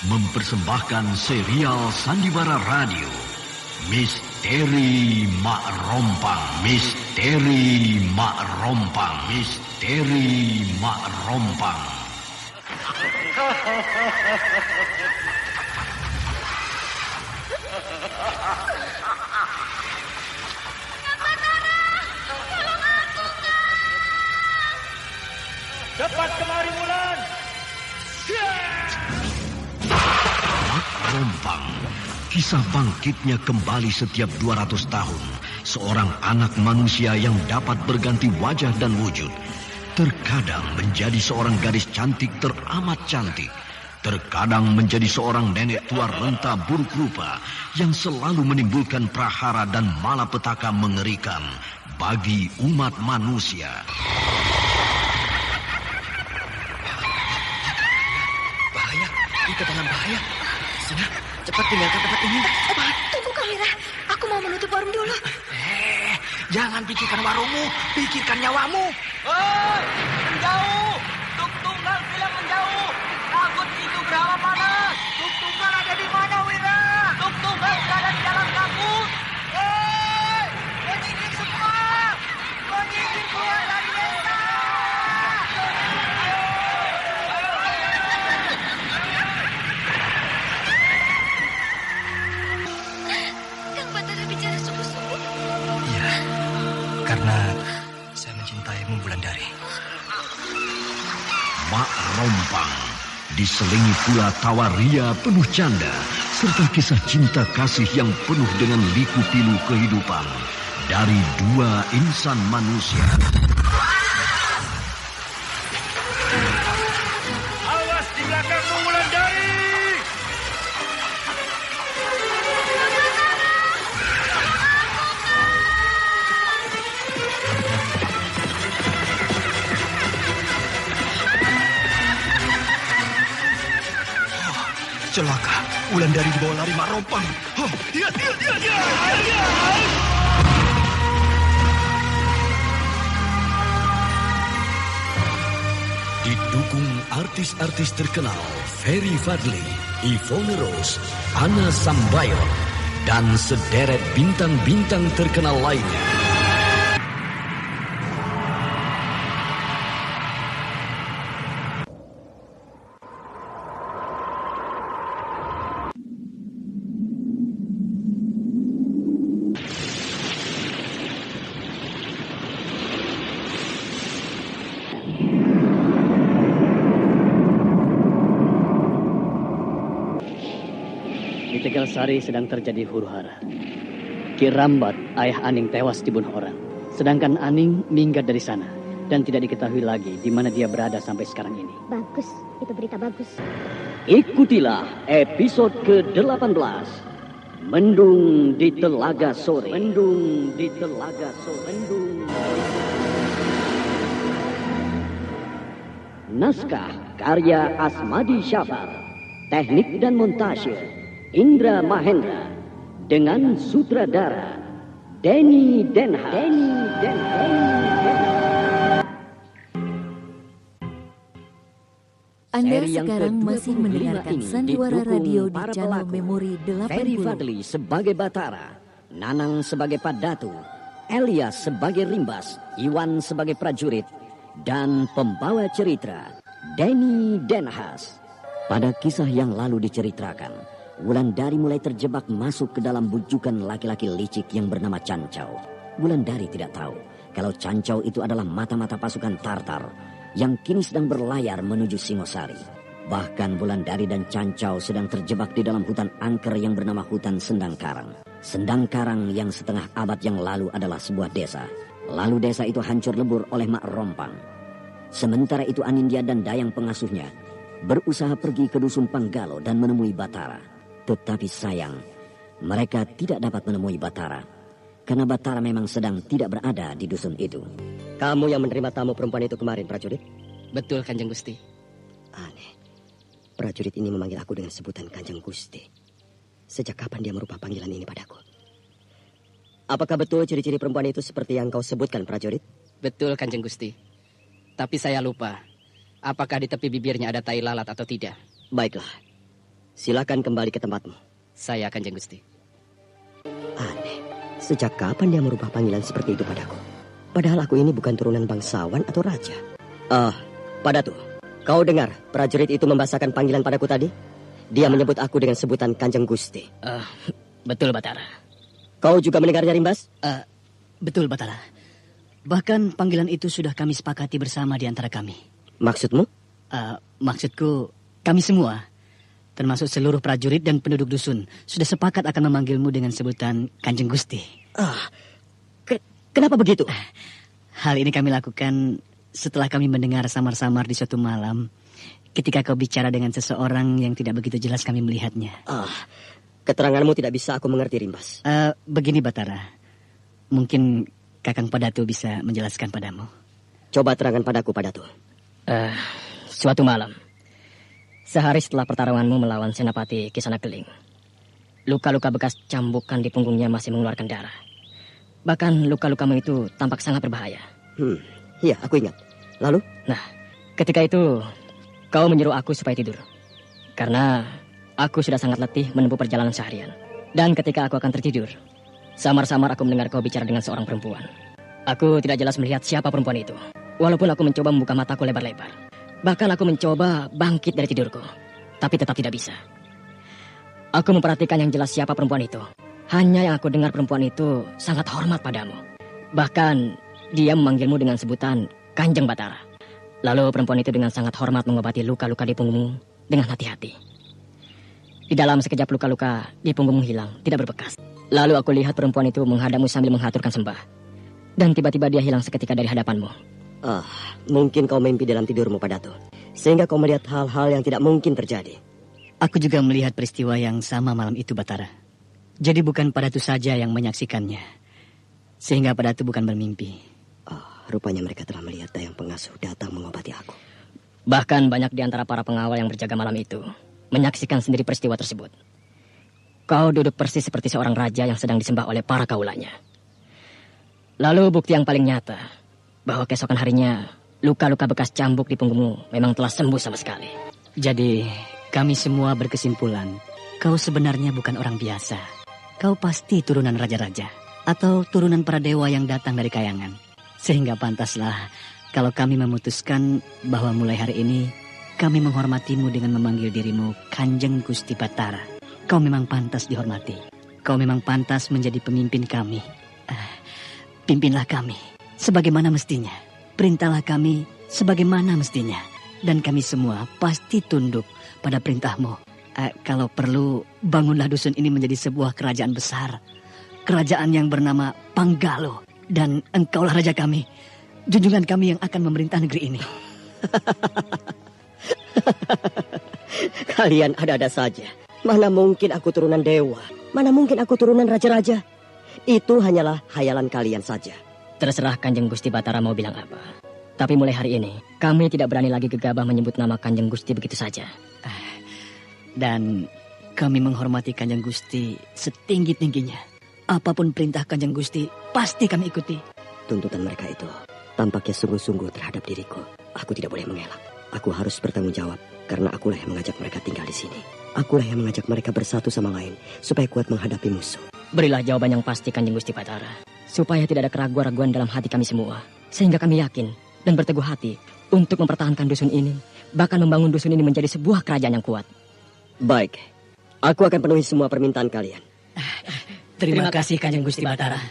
mempersembahkan serial Sandiwara Radio Misteri Mak Rompang. Misteri Mak Rompang. Misteri Mak Rompang. Cepat kemari, Wulan. Mak Rompang. Kisah bangkitnya kembali setiap 200 tahun. Seorang anak manusia yang dapat berganti wajah dan wujud. Terkadang menjadi seorang gadis cantik teramat cantik. Terkadang menjadi seorang nenek tua renta buruk rupa yang selalu menimbulkan prahara dan malapetaka mengerikan bagi umat manusia. Bahaya, kita dalam bahaya. Sina, cepat tinggalkan tempat ini. Cepat. Tunggu, Kamira. Aku mau menutup warung dulu. Jangan pikirkan warungmu, pikirkan nyawamu. Hei, menjauh. Tuk Tunggal bilang menjauh. Takut itu berapa panas. Tuk Tunggal ada di mana, Wira? Tuk Tunggal berada di dalam kabut. Hei, penyihir semua. Penyihir keluar dari desa. Kang Batara bicara sungguh-sungguh. Iya, karena saya mencintaimu, Wulandari. Mak Rompang diselingi pula tawa ria penuh canda serta kisah cinta kasih yang penuh dengan liku-pilu kehidupan dari dua insan manusia. Awas di belakangmu, Wulandari. Celaka, Wulandari dibawa lari Mak Rompang. Iya. Didukung artis-artis terkenal Ferry Fadli, Yvonne Rose, Anna Sambayon, dan sederet bintang-bintang terkenal lainnya. Di Tegalsari sedang terjadi huru-hara. Ki Rambat, ayah Aning tewas dibunuh orang. Sedangkan Aning minggat dari sana dan tidak diketahui lagi di mana dia berada sampai sekarang ini. Bagus, itu berita bagus. Ikutilah episode ke-18. Mendung di Telaga Sore. Mendung di Telaga Sore. Mendung. Naskah karya Asmadi Syafar. Teknik dan montase Indra Mahendra dengan sutradara Denny Denhas. Anda Seri yang sekarang masih ke-25 mendengarkan ini Sandiwara didukung Radio di para channel pelakon. Memori Ferry 80. Fadli sebagai Batara, Nanang sebagai Padatu, Elias sebagai Rimbas, Iwan sebagai prajurit, dan pembawa cerita Denny Denhas. Pada kisah yang lalu diceritakan, Wulandari mulai terjebak masuk ke dalam bujukan laki-laki licik yang bernama Cancau. Wulandari tidak tahu kalau Cancau itu adalah mata-mata pasukan Tartar yang kini sedang berlayar menuju Singosari. Bahkan Wulandari dan Cancau sedang terjebak di dalam hutan angker yang bernama hutan Sendang Karang. Sendang Karang yang setengah abad yang lalu adalah sebuah desa. Lalu desa itu hancur lebur oleh Mak Rompang. Sementara itu Anindya dan Dayang pengasuhnya berusaha pergi ke dusun Panggalo dan menemui Batara. Tetapi sayang, mereka tidak dapat menemui Batara karena Batara memang sedang tidak berada di dusun itu. Kamu yang menerima tamu perempuan itu kemarin, prajurit? Betul, Kanjeng Gusti. Aneh. Prajurit ini memanggil aku dengan sebutan Kanjeng Gusti. Sejak kapan dia merubah panggilan ini padaku? Apakah betul ciri-ciri perempuan itu seperti yang kau sebutkan, prajurit? Betul, Kanjeng Gusti. Tapi saya lupa, apakah di tepi bibirnya ada tai lalat atau tidak? Baiklah. Silakan kembali ke tempatmu. Saya Kanjeng Gusti. Aneh, sejak kapan dia merubah panggilan seperti itu padaku? Padahal aku ini bukan turunan bangsawan atau raja. Pak Datu, kau dengar prajurit itu membahasakan panggilan padaku tadi? Dia menyebut aku dengan sebutan Kanjeng Gusti. Betul, Batara. Kau juga mendengarnya, Rimbas? Betul, Batara. Bahkan panggilan itu sudah kami sepakati bersama di antara kami. Maksudmu? Maksudku, kami semua, termasuk seluruh prajurit dan penduduk dusun, sudah sepakat akan memanggilmu dengan sebutan Kanjeng Gusti. Kenapa begitu? Hal ini kami lakukan setelah kami mendengar samar-samar di suatu malam, ketika kau bicara dengan seseorang yang tidak begitu jelas kami melihatnya. Keteranganmu tidak bisa aku mengerti, Rimbas. Begini, Batara. Mungkin Kakang Padatu bisa menjelaskan padamu. Coba terangkan padaku, Padatu. Suatu malam, sehari setelah pertarunganmu melawan Senapati Kisana Keling, luka-luka bekas cambukan di punggungnya masih mengeluarkan darah. Bahkan luka-lukamu itu tampak sangat berbahaya. Iya, aku ingat. Lalu? Nah, ketika itu kau menyuruh aku supaya tidur. Karena aku sudah sangat letih menempuh perjalanan seharian. Dan ketika aku akan tertidur, samar-samar aku mendengar kau bicara dengan seorang perempuan. Aku tidak jelas melihat siapa perempuan itu. Walaupun aku mencoba membuka mataku lebar-lebar. Bahkan aku mencoba bangkit dari tidurku. Tapi tetap tidak bisa. Aku memperhatikan yang jelas siapa perempuan itu. Hanya yang aku dengar perempuan itu sangat hormat padamu. Bahkan dia memanggilmu dengan sebutan Kanjeng Batara. Lalu perempuan itu dengan sangat hormat mengobati luka-luka di punggungmu dengan hati-hati. Di dalam sekejap luka-luka di punggungmu hilang, tidak berbekas. Lalu aku lihat perempuan itu menghadapmu sambil menghaturkan sembah. Dan tiba-tiba dia hilang seketika dari hadapanmu. Mungkin kau mimpi dalam tidurmu, Padatu. Sehingga kau melihat hal-hal yang tidak mungkin terjadi. Aku juga melihat peristiwa yang sama malam itu, Batara. Jadi bukan Padatu saja yang menyaksikannya. Sehingga Padatu bukan bermimpi. Rupanya mereka telah melihat dayang pengasuh datang mengobati aku. Bahkan banyak di antara para pengawal yang berjaga malam itu menyaksikan sendiri peristiwa tersebut. Kau duduk persis seperti seorang raja yang sedang disembah oleh para kaulanya. Lalu bukti yang paling nyata, bahwa keesokan harinya luka-luka bekas cambuk di punggungmu memang telah sembuh sama sekali. Jadi kami semua berkesimpulan, kau sebenarnya bukan orang biasa. Kau pasti turunan raja-raja atau turunan para dewa yang datang dari kayangan. Sehingga pantaslah kalau kami memutuskan bahwa mulai hari ini kami menghormatimu dengan memanggil dirimu Kanjeng Gusti Batara. Kau memang pantas dihormati. Kau memang pantas menjadi pemimpin kami. Pimpinlah kami sebagaimana mestinya. Perintahlah kami sebagaimana mestinya. Dan kami semua pasti tunduk pada perintahmu. Kalau perlu, bangunlah dusun ini menjadi sebuah kerajaan besar. Kerajaan yang bernama Panggalo. Dan engkaulah raja kami. Junjungan kami yang akan memerintah negeri ini. Kalian ada-ada saja. Mana mungkin aku turunan dewa. Mana mungkin aku turunan raja-raja. Itu hanyalah hayalan kalian saja. Terserah Kanjeng Gusti Batara mau bilang apa. Tapi mulai hari ini, kami tidak berani lagi gegabah menyebut nama Kanjeng Gusti begitu saja. Dan kami menghormati Kanjeng Gusti setinggi-tingginya. Apapun perintah Kanjeng Gusti, pasti kami ikuti. Tuntutan mereka itu tampaknya sungguh-sungguh terhadap diriku. Aku tidak boleh mengelak. Aku harus bertanggung jawab, karena akulah yang mengajak mereka tinggal di sini. Akulah yang mengajak mereka bersatu sama lain, supaya kuat menghadapi musuh. Berilah jawaban yang pasti Kanjeng Gusti Batara, supaya tidak ada keraguan-raguan dalam hati kami semua. Sehingga kami yakin dan berteguh hati untuk mempertahankan dusun ini, bahkan membangun dusun ini menjadi sebuah kerajaan yang kuat. Baik, aku akan penuhi semua permintaan kalian. Terima kasih Kanjeng Gusti Batara.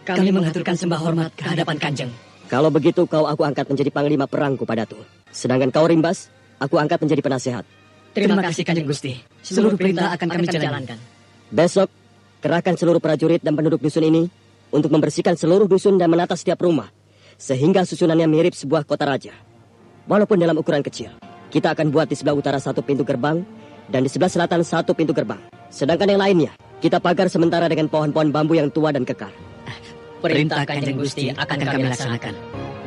Kami mengaturkan sembah hormat ke hadapan Kanjeng. Kalau begitu kau aku angkat menjadi panglima perangku Padatu. Sedangkan kau Rimbas, aku angkat menjadi penasehat. Terima kasih Kanjeng Gusti. Seluruh perintah akan kami jalankan. Besok, kerahkan seluruh prajurit dan penduduk dusun ini untuk membersihkan seluruh dusun dan menata setiap rumah. Sehingga susunannya mirip sebuah kota raja. Walaupun dalam ukuran kecil. Kita akan buat di sebelah utara satu pintu gerbang dan di sebelah selatan satu pintu gerbang. Sedangkan yang lainnya, kita pagar sementara dengan pohon-pohon bambu yang tua dan kekar. Perintah Kanjeng Gusti akan kami laksanakan.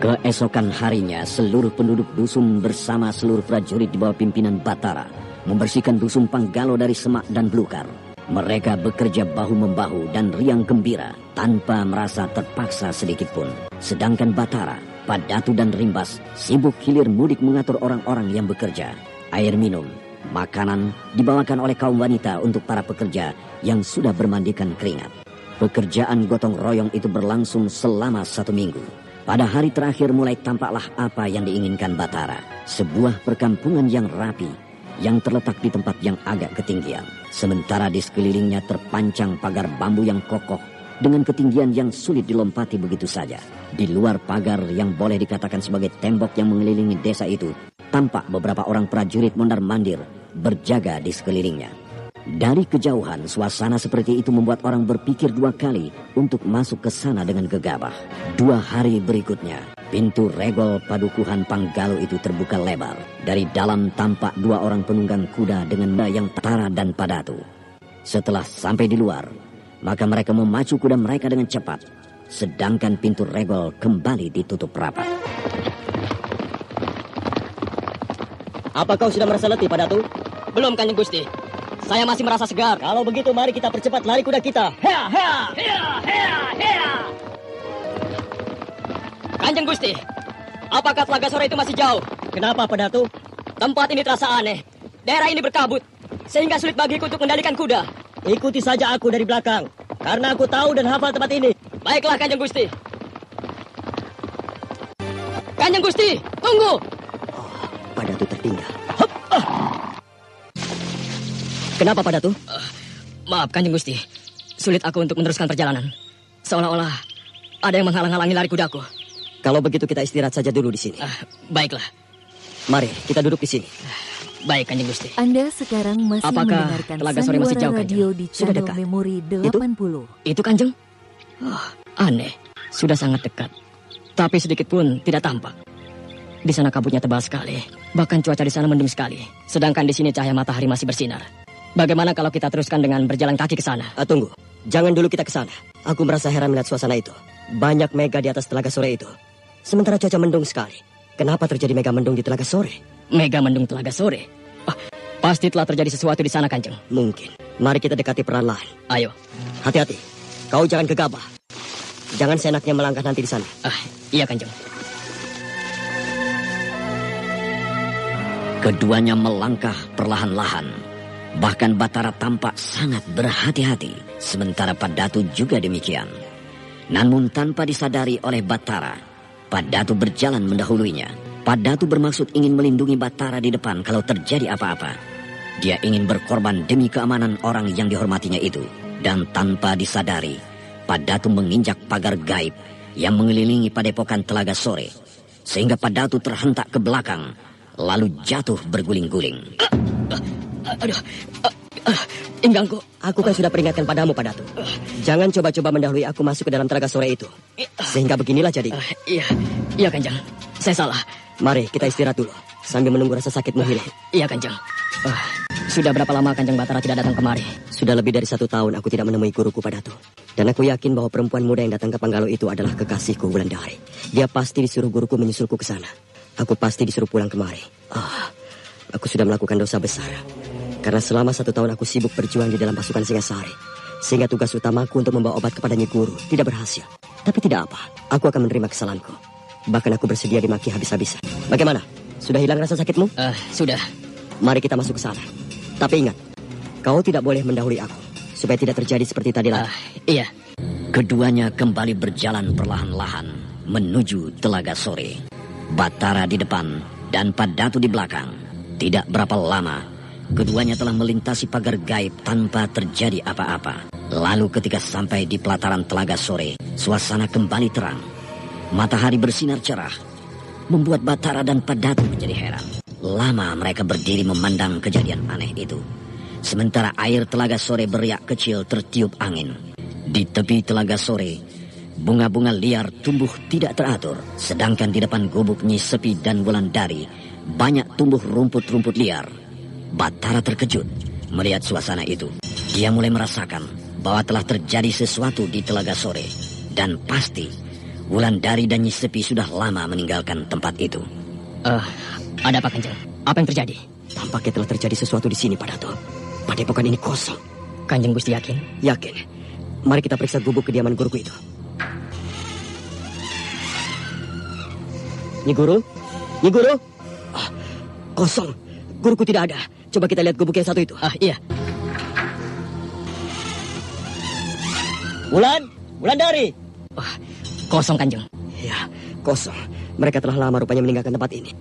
Keesokan harinya, seluruh penduduk dusun bersama seluruh prajurit di bawah pimpinan Batara membersihkan dusun Panggalo dari semak dan belukar. Mereka bekerja bahu-membahu dan riang gembira tanpa merasa terpaksa sedikit pun. Sedangkan Batara, Padatu dan Rimbas sibuk hilir mudik mengatur orang-orang yang bekerja. Air minum, Makanan dibawakan oleh kaum wanita untuk para pekerja yang sudah bermandikan keringat. Pekerjaan gotong royong itu berlangsung selama 1 minggu. Pada hari terakhir mulai tampaklah apa yang diinginkan Batara. Sebuah perkampungan yang rapi, yang terletak di tempat yang agak ketinggian. Sementara di sekelilingnya terpancang pagar bambu yang kokoh dengan ketinggian yang sulit dilompati begitu saja. Di luar pagar yang boleh dikatakan sebagai tembok yang mengelilingi desa itu, tampak beberapa orang prajurit mondar-mandir berjaga di sekelilingnya. Dari kejauhan, suasana seperti itu membuat orang berpikir 2 kali untuk masuk ke sana dengan gegabah. 2 hari berikutnya, pintu regol padukuhan Panggalo itu terbuka lebar. Dari dalam tampak 2 orang penunggang kuda dengan yang Batara dan Padatu. Setelah sampai di luar, maka mereka memacu kuda mereka dengan cepat, sedangkan pintu regol kembali ditutup rapat. Apa kau sudah merasa letih, Padatu? Belum, Kanjeng Gusti. Saya masih merasa segar. Kalau begitu mari kita percepat lari kuda kita. Hea, hea, hea, hea, hea. Kanjeng Gusti, apakah Telaga Sore itu masih jauh? Kenapa, Padatu? Tempat ini terasa aneh. Daerah ini berkabut, sehingga sulit bagiku untuk mengendalikan kuda. Ikuti saja aku dari belakang, karena aku tahu dan hafal tempat ini. Baiklah, Kanjeng Gusti. Kanjeng Gusti, tunggu. Padatu tertinggal. Kenapa, Padatu? Maaf, Kanjeng Gusti. Sulit aku untuk meneruskan perjalanan. Seolah-olah ada yang menghalang-halangi lari kudaku. Kalau begitu kita istirahat saja dulu di sini. Baiklah. Mari, kita duduk di sini. Baik, Kanjeng Gusti. Anda sekarang masih mendengarkan Telaga Sore masih jauh, radio Kanjeng? di Sudah channel dekat. Memori 80. Itu, Kanjeng? Aneh. Sudah sangat dekat. Tapi sedikit pun tidak tampak. Di sana kabutnya tebal sekali. Bahkan cuaca di sana mendung sekali. Sedangkan di sini cahaya matahari masih bersinar. Bagaimana kalau kita teruskan dengan berjalan kaki ke sana? Tunggu, jangan dulu kita ke sana. Aku merasa heran melihat suasana itu. Banyak mega di atas Telaga Sore itu. Sementara cuaca mendung sekali. Kenapa terjadi mega mendung di Telaga Sore? Mega mendung Telaga Sore? Pasti telah terjadi sesuatu di sana, Kanjeng. Mungkin. Mari kita dekati perlahan-lahan. Ayo. Hati-hati. Kau jangan gegabah. Jangan seenaknya melangkah nanti di sana. Iya, Kanjeng. Keduanya melangkah perlahan-lahan. Bahkan Batara tampak sangat berhati-hati, sementara Padatu juga demikian. Namun tanpa disadari oleh Batara, Padatu berjalan mendahuluinya. Padatu bermaksud ingin melindungi Batara di depan kalau terjadi apa-apa. Dia ingin berkorban demi keamanan orang yang dihormatinya itu. Dan tanpa disadari, Padatu menginjak pagar gaib yang mengelilingi padepokan Telaga Sore. Sehingga Padatu terhentak ke belakang, lalu jatuh berguling-guling. Aduh, pinggangku. Aku kan sudah peringatkan padamu, Padatu. Jangan coba-coba mendahului aku masuk ke dalam Telaga Sore itu. Sehingga beginilah jadi. Iya, Kanjeng. Saya salah. Mari kita istirahat dulu sambil menunggu rasa sakitmu hilang. Iya, Kanjeng. Sudah berapa lama Kanjeng Batara tidak datang kemari? Sudah lebih dari 1 tahun aku tidak menemui guruku, Padatu. Dan aku yakin bahwa perempuan muda yang datang ke Panggalo itu adalah kekasihku, Wulandari. Dia pasti disuruh guruku menyusulku ke sana. Aku pasti disuruh pulang kemari. Aku sudah melakukan dosa besar. Karena selama 1 tahun aku sibuk berjuang di dalam pasukan Singasari. Sehingga tugas utamaku untuk membawa obat kepada Nyi Guru tidak berhasil. Tapi tidak apa, aku akan menerima kesalahanku. Bahkan aku bersedia dimaki habis-habisan. Bagaimana? Sudah hilang rasa sakitmu? Sudah. Mari kita masuk ke sana. Tapi ingat, kau tidak boleh mendahului aku. Supaya tidak terjadi seperti tadi lagi. Iya. Keduanya kembali berjalan perlahan-lahan menuju Telaga Sore. Batara di depan dan Padatu di belakang. Tidak berapa lama, keduanya telah melintasi pagar gaib tanpa terjadi apa-apa. Lalu ketika sampai di pelataran Telaga Sore, suasana kembali terang. Matahari bersinar cerah, membuat Batara dan Padatu menjadi heran. Lama mereka berdiri memandang kejadian aneh itu. Sementara air Telaga Sore beriak kecil tertiup angin. Di tepi Telaga Sore, bunga-bunga liar tumbuh tidak teratur. Sedangkan di depan gubuk Nyi Sepi dan Wulandari, banyak tumbuh rumput-rumput liar. Batara terkejut melihat suasana itu. Dia mulai merasakan bahwa telah terjadi sesuatu di Telaga Sore. Dan pasti Wulandari dan Nyi Sepi sudah lama meninggalkan tempat itu. Ada apa, Kanjeng? Apa yang terjadi? Tampaknya telah terjadi sesuatu di sini, Padatu. Padepokan ini kosong. Kanjeng Gusti yakin? Yakin. Mari kita periksa gubuk kediaman guruku itu. Nyi Guru? Nyi Guru? Kosong. Guruku tidak ada. Coba kita lihat gubuk yang satu itu. Iya. Wulandari. Kosong, Kanjeng. Ya, kosong. Mereka telah lama rupanya meninggalkan tempat ini.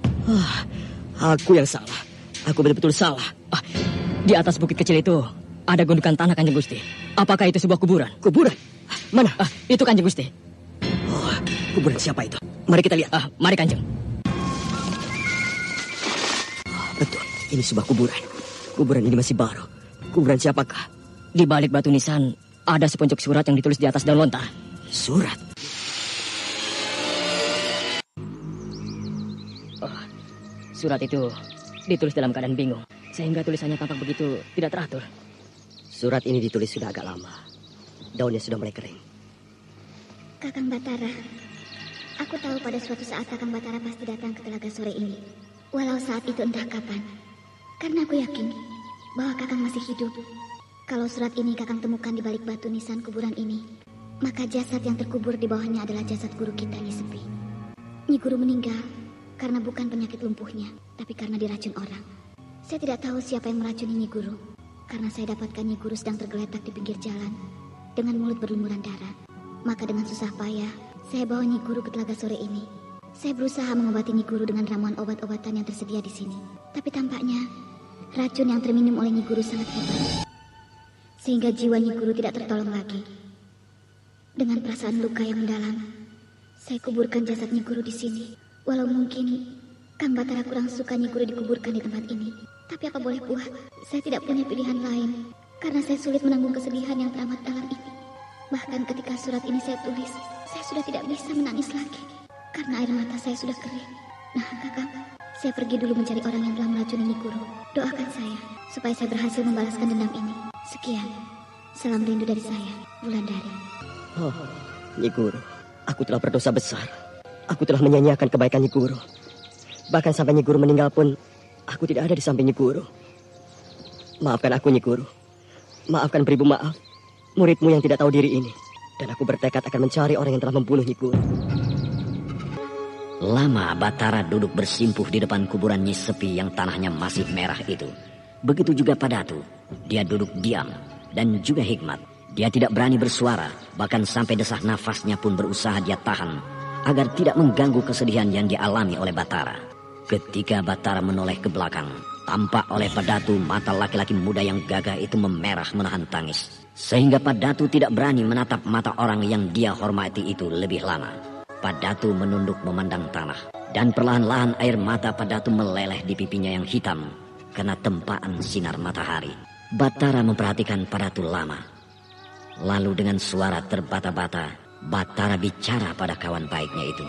Aku yang salah. Aku betul-betul salah. Di atas bukit kecil itu ada gundukan tanah, Kanjeng Gusti. Apakah itu sebuah kuburan? Kuburan? Mana? Itu, Kanjeng Gusti. Kuburan siapa itu? Mari kita lihat. Mari, Kanjeng. Betul, ini sebuah kuburan. Kuburan ini masih baru. Kuburan siapakah? Di balik batu nisan ada sepuncuk surat yang ditulis di atas daun lontar. Surat? Surat itu ditulis dalam keadaan bingung, sehingga tulisannya tampak begitu tidak teratur. Surat ini ditulis sudah agak lama. Daunnya sudah mulai kering. Kakang Batara, aku tahu pada suatu saat Kakang Batara pasti datang ke Telaga Sore ini. Walau saat itu entah kapan. Karena aku yakin bahwa Kakang masih hidup. Kalau surat ini Kakang temukan di balik batu nisan kuburan ini, maka jasad yang terkubur di bawahnya adalah jasad guru kita, Nyi Sepi. Nyi Guru meninggal karena bukan penyakit lumpuhnya, tapi karena diracun orang. Saya tidak tahu siapa yang meracuni Nyi Guru, karena saya dapatkan Nyi Guru sedang tergeletak di pinggir jalan dengan mulut berlumuran darah. Maka dengan susah payah, saya bawa Nyi Guru ke Telaga Sore ini. Saya berusaha mengobati Nyi Guru dengan ramuan obat-obatan yang tersedia di sini. Tapi tampaknya racun yang terminum oleh Nyi Guru sangat hebat, sehingga jiwa Nyi Guru tidak tertolong lagi. Dengan perasaan luka yang mendalam, saya kuburkan jasad Nyi Guru di sini. Walau mungkin Kang Batara kurang suka Nyi Guru dikuburkan di tempat ini, tapi apa boleh buat, saya tidak punya pilihan lain karena saya sulit menanggung kesedihan yang teramat dalam ini. Bahkan ketika surat ini saya tulis, saya sudah tidak bisa menangis lagi karena air mata saya sudah kering. Nah, Kakang, saya pergi dulu mencari orang yang telah meracuni Nyi Guru. Doakan saya supaya saya berhasil membalaskan dendam ini. Sekian, salam rindu dari saya, Wulandari. Nyi Guru, aku telah berdosa besar. Aku telah menyanyiakan kebaikan Nyi Guru. Bahkan sampai Nyi Guru meninggal pun, aku tidak ada di samping Nyi Guru. Maafkan aku, Nyi Guru. Maafkan beribu maaf, muridmu yang tidak tahu diri ini. Dan aku bertekad akan mencari orang yang telah membunuh Nyi Guru. Lama Batara duduk bersimpuh di depan kuburan Nyi Sepi yang tanahnya masih merah itu. Begitu juga Padatu. Dia duduk diam dan juga Hikmat. Dia tidak berani bersuara, bahkan sampai desah nafasnya pun berusaha dia tahan agar tidak mengganggu kesedihan yang dialami oleh Batara. Ketika Batara menoleh ke belakang, tampak oleh Padatu mata laki-laki muda yang gagah itu memerah menahan tangis. Sehingga Padatu tidak berani menatap mata orang yang dia hormati itu lebih lama. Padatu menunduk memandang tanah, dan perlahan-lahan air mata Padatu meleleh di pipinya yang hitam kena tempaan sinar matahari. Batara memperhatikan Padatu lama. Lalu dengan suara terbata-bata, Batara bicara pada kawan baiknya itu.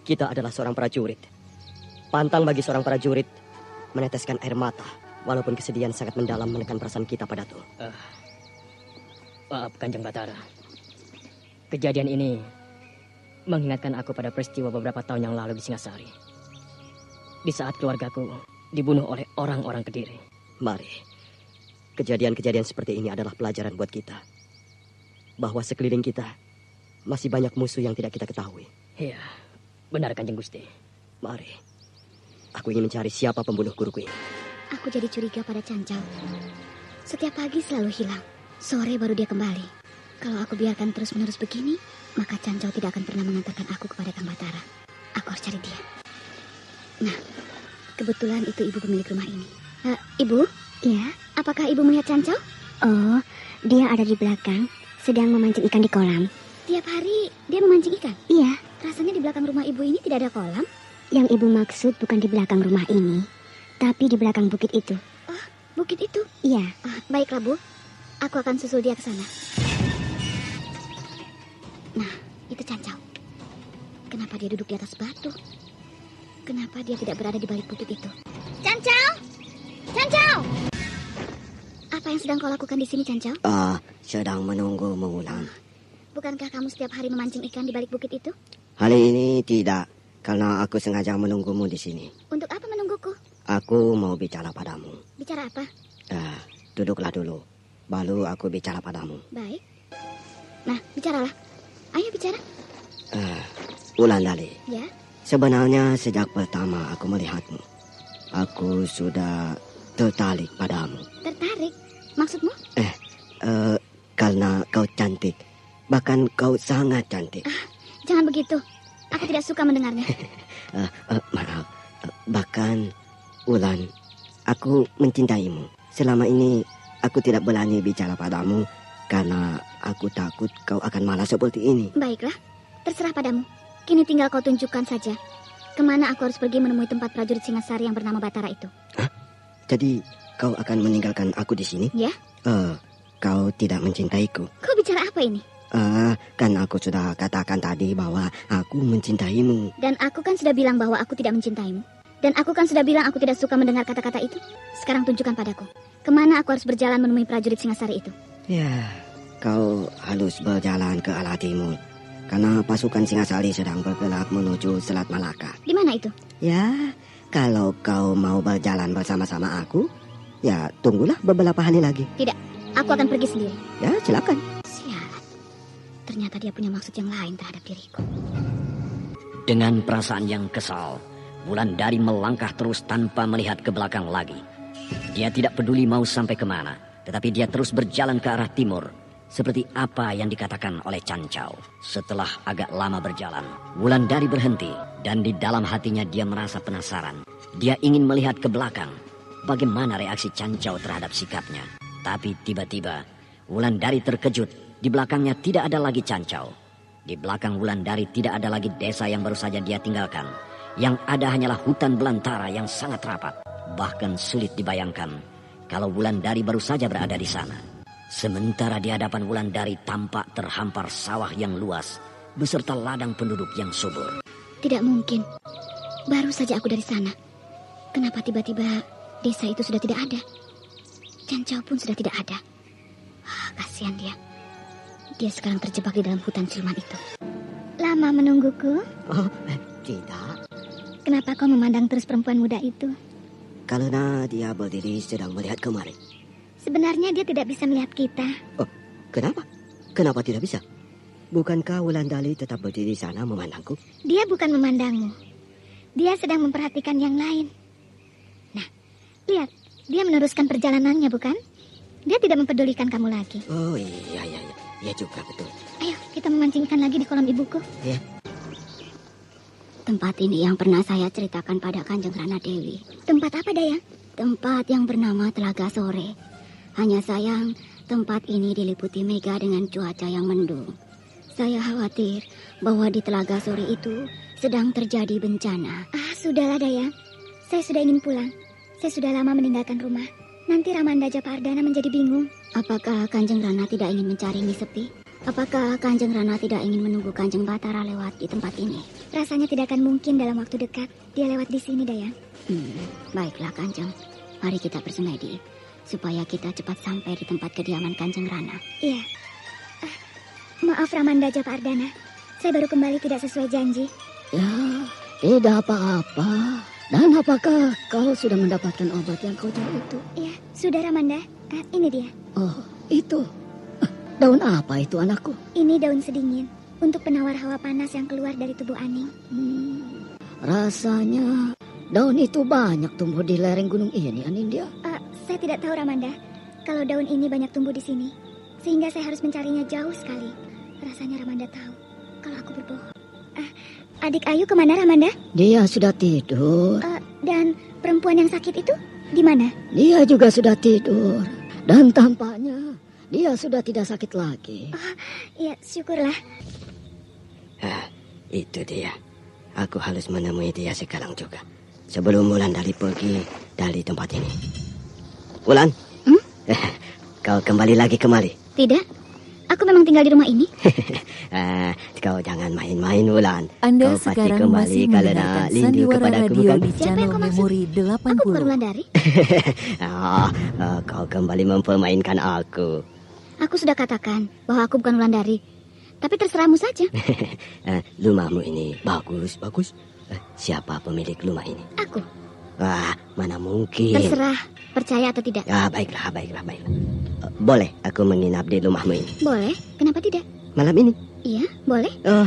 Kita adalah seorang prajurit. Pantang bagi seorang prajurit meneteskan air mata, walaupun kesedihan sangat mendalam menekan perasaan kita, Padatu. Maaf, Kanjeng Batara. Kejadian ini mengingatkan aku pada peristiwa beberapa tahun yang lalu di Singasari. Di saat keluargaku dibunuh oleh orang-orang Kediri. Mari, kejadian-kejadian seperti ini adalah pelajaran buat kita. Bahwa sekeliling kita masih banyak musuh yang tidak kita ketahui. Iya, benar Kanjeng Gusti. Mari, aku ingin mencari siapa pembunuh guruku ini. Aku jadi curiga pada Cancau. Setiap pagi selalu hilang. Sore baru dia kembali. Kalau aku biarkan terus-menerus begini, maka Cancau tidak akan pernah mengantarkan aku kepada Kang Batara. Aku harus cari dia. Nah, kebetulan itu ibu pemilik rumah ini. Ibu? Iya? Apakah ibu melihat Cancau? Oh, dia ada di belakang, sedang memancing ikan di kolam. Tiap hari dia memancing ikan? Iya. Rasanya di belakang rumah ibu ini tidak ada kolam? Yang ibu maksud bukan di belakang rumah ini, tapi di belakang bukit itu. Oh, bukit itu? Iya. Baiklah, Bu. Aku akan susul dia ke sana. Nah, itu Cancau. Kenapa dia duduk di atas batu? Kenapa dia tidak berada di balik bukit itu? Cancau! Cancau! Apa yang sedang kau lakukan di sini, Cancau? Sedang menunggu Wulan. Bukankah kamu setiap hari memancing ikan di balik bukit itu? Hari ini tidak, karena aku sengaja menunggumu di sini. Untuk apa menungguku? Aku mau bicara padamu. Bicara apa? Duduklah dulu, baru aku bicara padamu. Baik. Nah, bicaralah. Ayo bicara. Wulandari. Ya? Sebenarnya sejak pertama aku melihatmu, aku sudah tertarik padamu. Tertarik? Maksudmu? Karena kau cantik. Bahkan kau sangat cantik. Jangan begitu. Aku tidak suka mendengarnya. Maaf. Bahkan, Wulan, aku mencintaimu. Selama ini aku tidak berani bicara padamu karena aku takut kau akan malas seperti ini. Baiklah, terserah padamu. Kini tinggal kau tunjukkan saja kemana aku harus pergi menemui tempat prajurit Singasari yang bernama Batara itu. Hah? Jadi kau akan meninggalkan aku di sini? Ya. Kau tidak mencintaiku. Kau bicara apa ini? Kan aku sudah katakan tadi bahwa aku mencintaimu. Dan aku kan sudah bilang bahwa aku tidak mencintaimu. Dan aku kan sudah bilang aku tidak suka mendengar kata-kata itu. Sekarang tunjukkan padaku, kemana aku harus berjalan menemui prajurit Singasari itu. Ya, kau harus berjalan ke arah timur. Karena pasukan Singasari sedang bergerak menuju Selat Malaka. Di mana itu? Ya, kalau kau mau berjalan bersama-sama aku, ya tunggulah beberapa hari lagi. Tidak, aku akan pergi sendiri. Ya, silakan. Sialan, ternyata dia punya maksud yang lain terhadap diriku. Dengan perasaan yang kesal, Wulandari melangkah terus tanpa melihat ke belakang lagi. Dia tidak peduli mau sampai kemana, tetapi dia terus berjalan ke arah timur, seperti apa yang dikatakan oleh Cancau. Setelah agak lama berjalan, Wulandari berhenti, dan di dalam hatinya dia merasa penasaran. Dia ingin melihat ke belakang, bagaimana reaksi Cancau terhadap sikapnya. Tapi tiba-tiba, Wulandari terkejut. Di belakangnya tidak ada lagi Cancau. Di belakang Wulandari tidak ada lagi desa yang baru saja dia tinggalkan. Yang ada hanyalah hutan belantara yang sangat rapat. Bahkan sulit dibayangkan kalau Wulandari baru saja berada di sana. Sementara di hadapan Wulandari tampak terhampar sawah yang luas beserta ladang penduduk yang subur. Tidak mungkin. Baru saja aku dari sana. Kenapa tiba-tiba desa itu sudah tidak ada? Cancau pun sudah tidak ada. Kasihan dia. Dia sekarang terjebak di dalam hutan siluman itu. Lama menungguku? Oh, tidak. Kenapa kau memandang terus perempuan muda itu? Karena dia berdiri sedang melihat kemari. Sebenarnya dia tidak bisa melihat kita. Oh, kenapa? Kenapa tidak bisa? Bukankah Wulandari tetap berdiri di sana memandangku? Dia bukan memandangmu. Dia sedang memperhatikan yang lain. Nah, lihat. Dia meneruskan perjalanannya, bukan? Dia tidak mempedulikan kamu lagi. Oh, iya. Ya juga, betul. Ayo, kita memancing ikan lagi di kolam ibuku. Ya. Tempat ini yang pernah saya ceritakan pada Kanjeng Rana Dewi. Tempat apa, Dayang? Tempat yang bernama Telaga Sore. Hanya sayang, tempat ini diliputi mega dengan cuaca yang mendung. Saya khawatir bahwa di Telaga Sore itu sedang terjadi bencana. Sudahlah, Dayang. Saya sudah ingin pulang. Saya sudah lama meninggalkan rumah. Nanti Ramanda Japardana menjadi bingung. Apakah Kanjeng Rana tidak ingin mencari mie sepi? Apakah Kanjeng Rana tidak ingin menunggu Kanjeng Batara lewat di tempat ini? Rasanya tidak akan mungkin dalam waktu dekat dia lewat di sini, Dayang. Baiklah, Kanjeng. Mari kita bersemedi supaya kita cepat sampai di tempat kediaman Kanjeng Rana. Iya. Maaf Ramanda Japardana. Saya baru kembali tidak sesuai janji. Ya, tidak apa-apa. Dan apakah kau sudah mendapatkan obat yang kau cari itu? Iya, sudah Ramanda. Ini dia. Oh, itu. Daun apa itu, anakku? Ini daun sedingin untuk penawar hawa panas yang keluar dari tubuh Aning. Rasanya daun itu banyak tumbuh di lereng gunung ini, Anindya. Saya tidak tahu, Ramanda. Kalau daun ini banyak tumbuh di sini, sehingga saya harus mencarinya jauh sekali. Rasanya Ramanda tahu kalau aku berbohong. Adik Ayu kemana, Ramanda? Dia sudah tidur. Dan perempuan yang sakit itu di mana? Dia juga sudah tidur. Dan tampaknya dia sudah tidak sakit lagi. Ya, syukurlah. Itu dia. Aku harus menemui dia sekarang juga. Sebelum Wulandari pergi dari tempat ini. Wulan? Kau kembali lagi kemari? Tidak. Aku memang tinggal di rumah ini. Kau jangan main-main, Wulan. Anda kau sekarang masih mendengarkan Sandiwara Radio di channel Memori 80. Aku bukan Wulandari. Kau kembali mempermainkan aku. Aku sudah katakan bahwa aku bukan Wulandari. Tapi terserahmu saja. Rumahmu ini bagus. Siapa pemilik rumah ini? Aku. Mana mungkin. Terserah, percaya atau tidak. Baiklah. Boleh aku menginap di rumahmu ini? Boleh, kenapa tidak? Malam ini? Iya, boleh. Oh,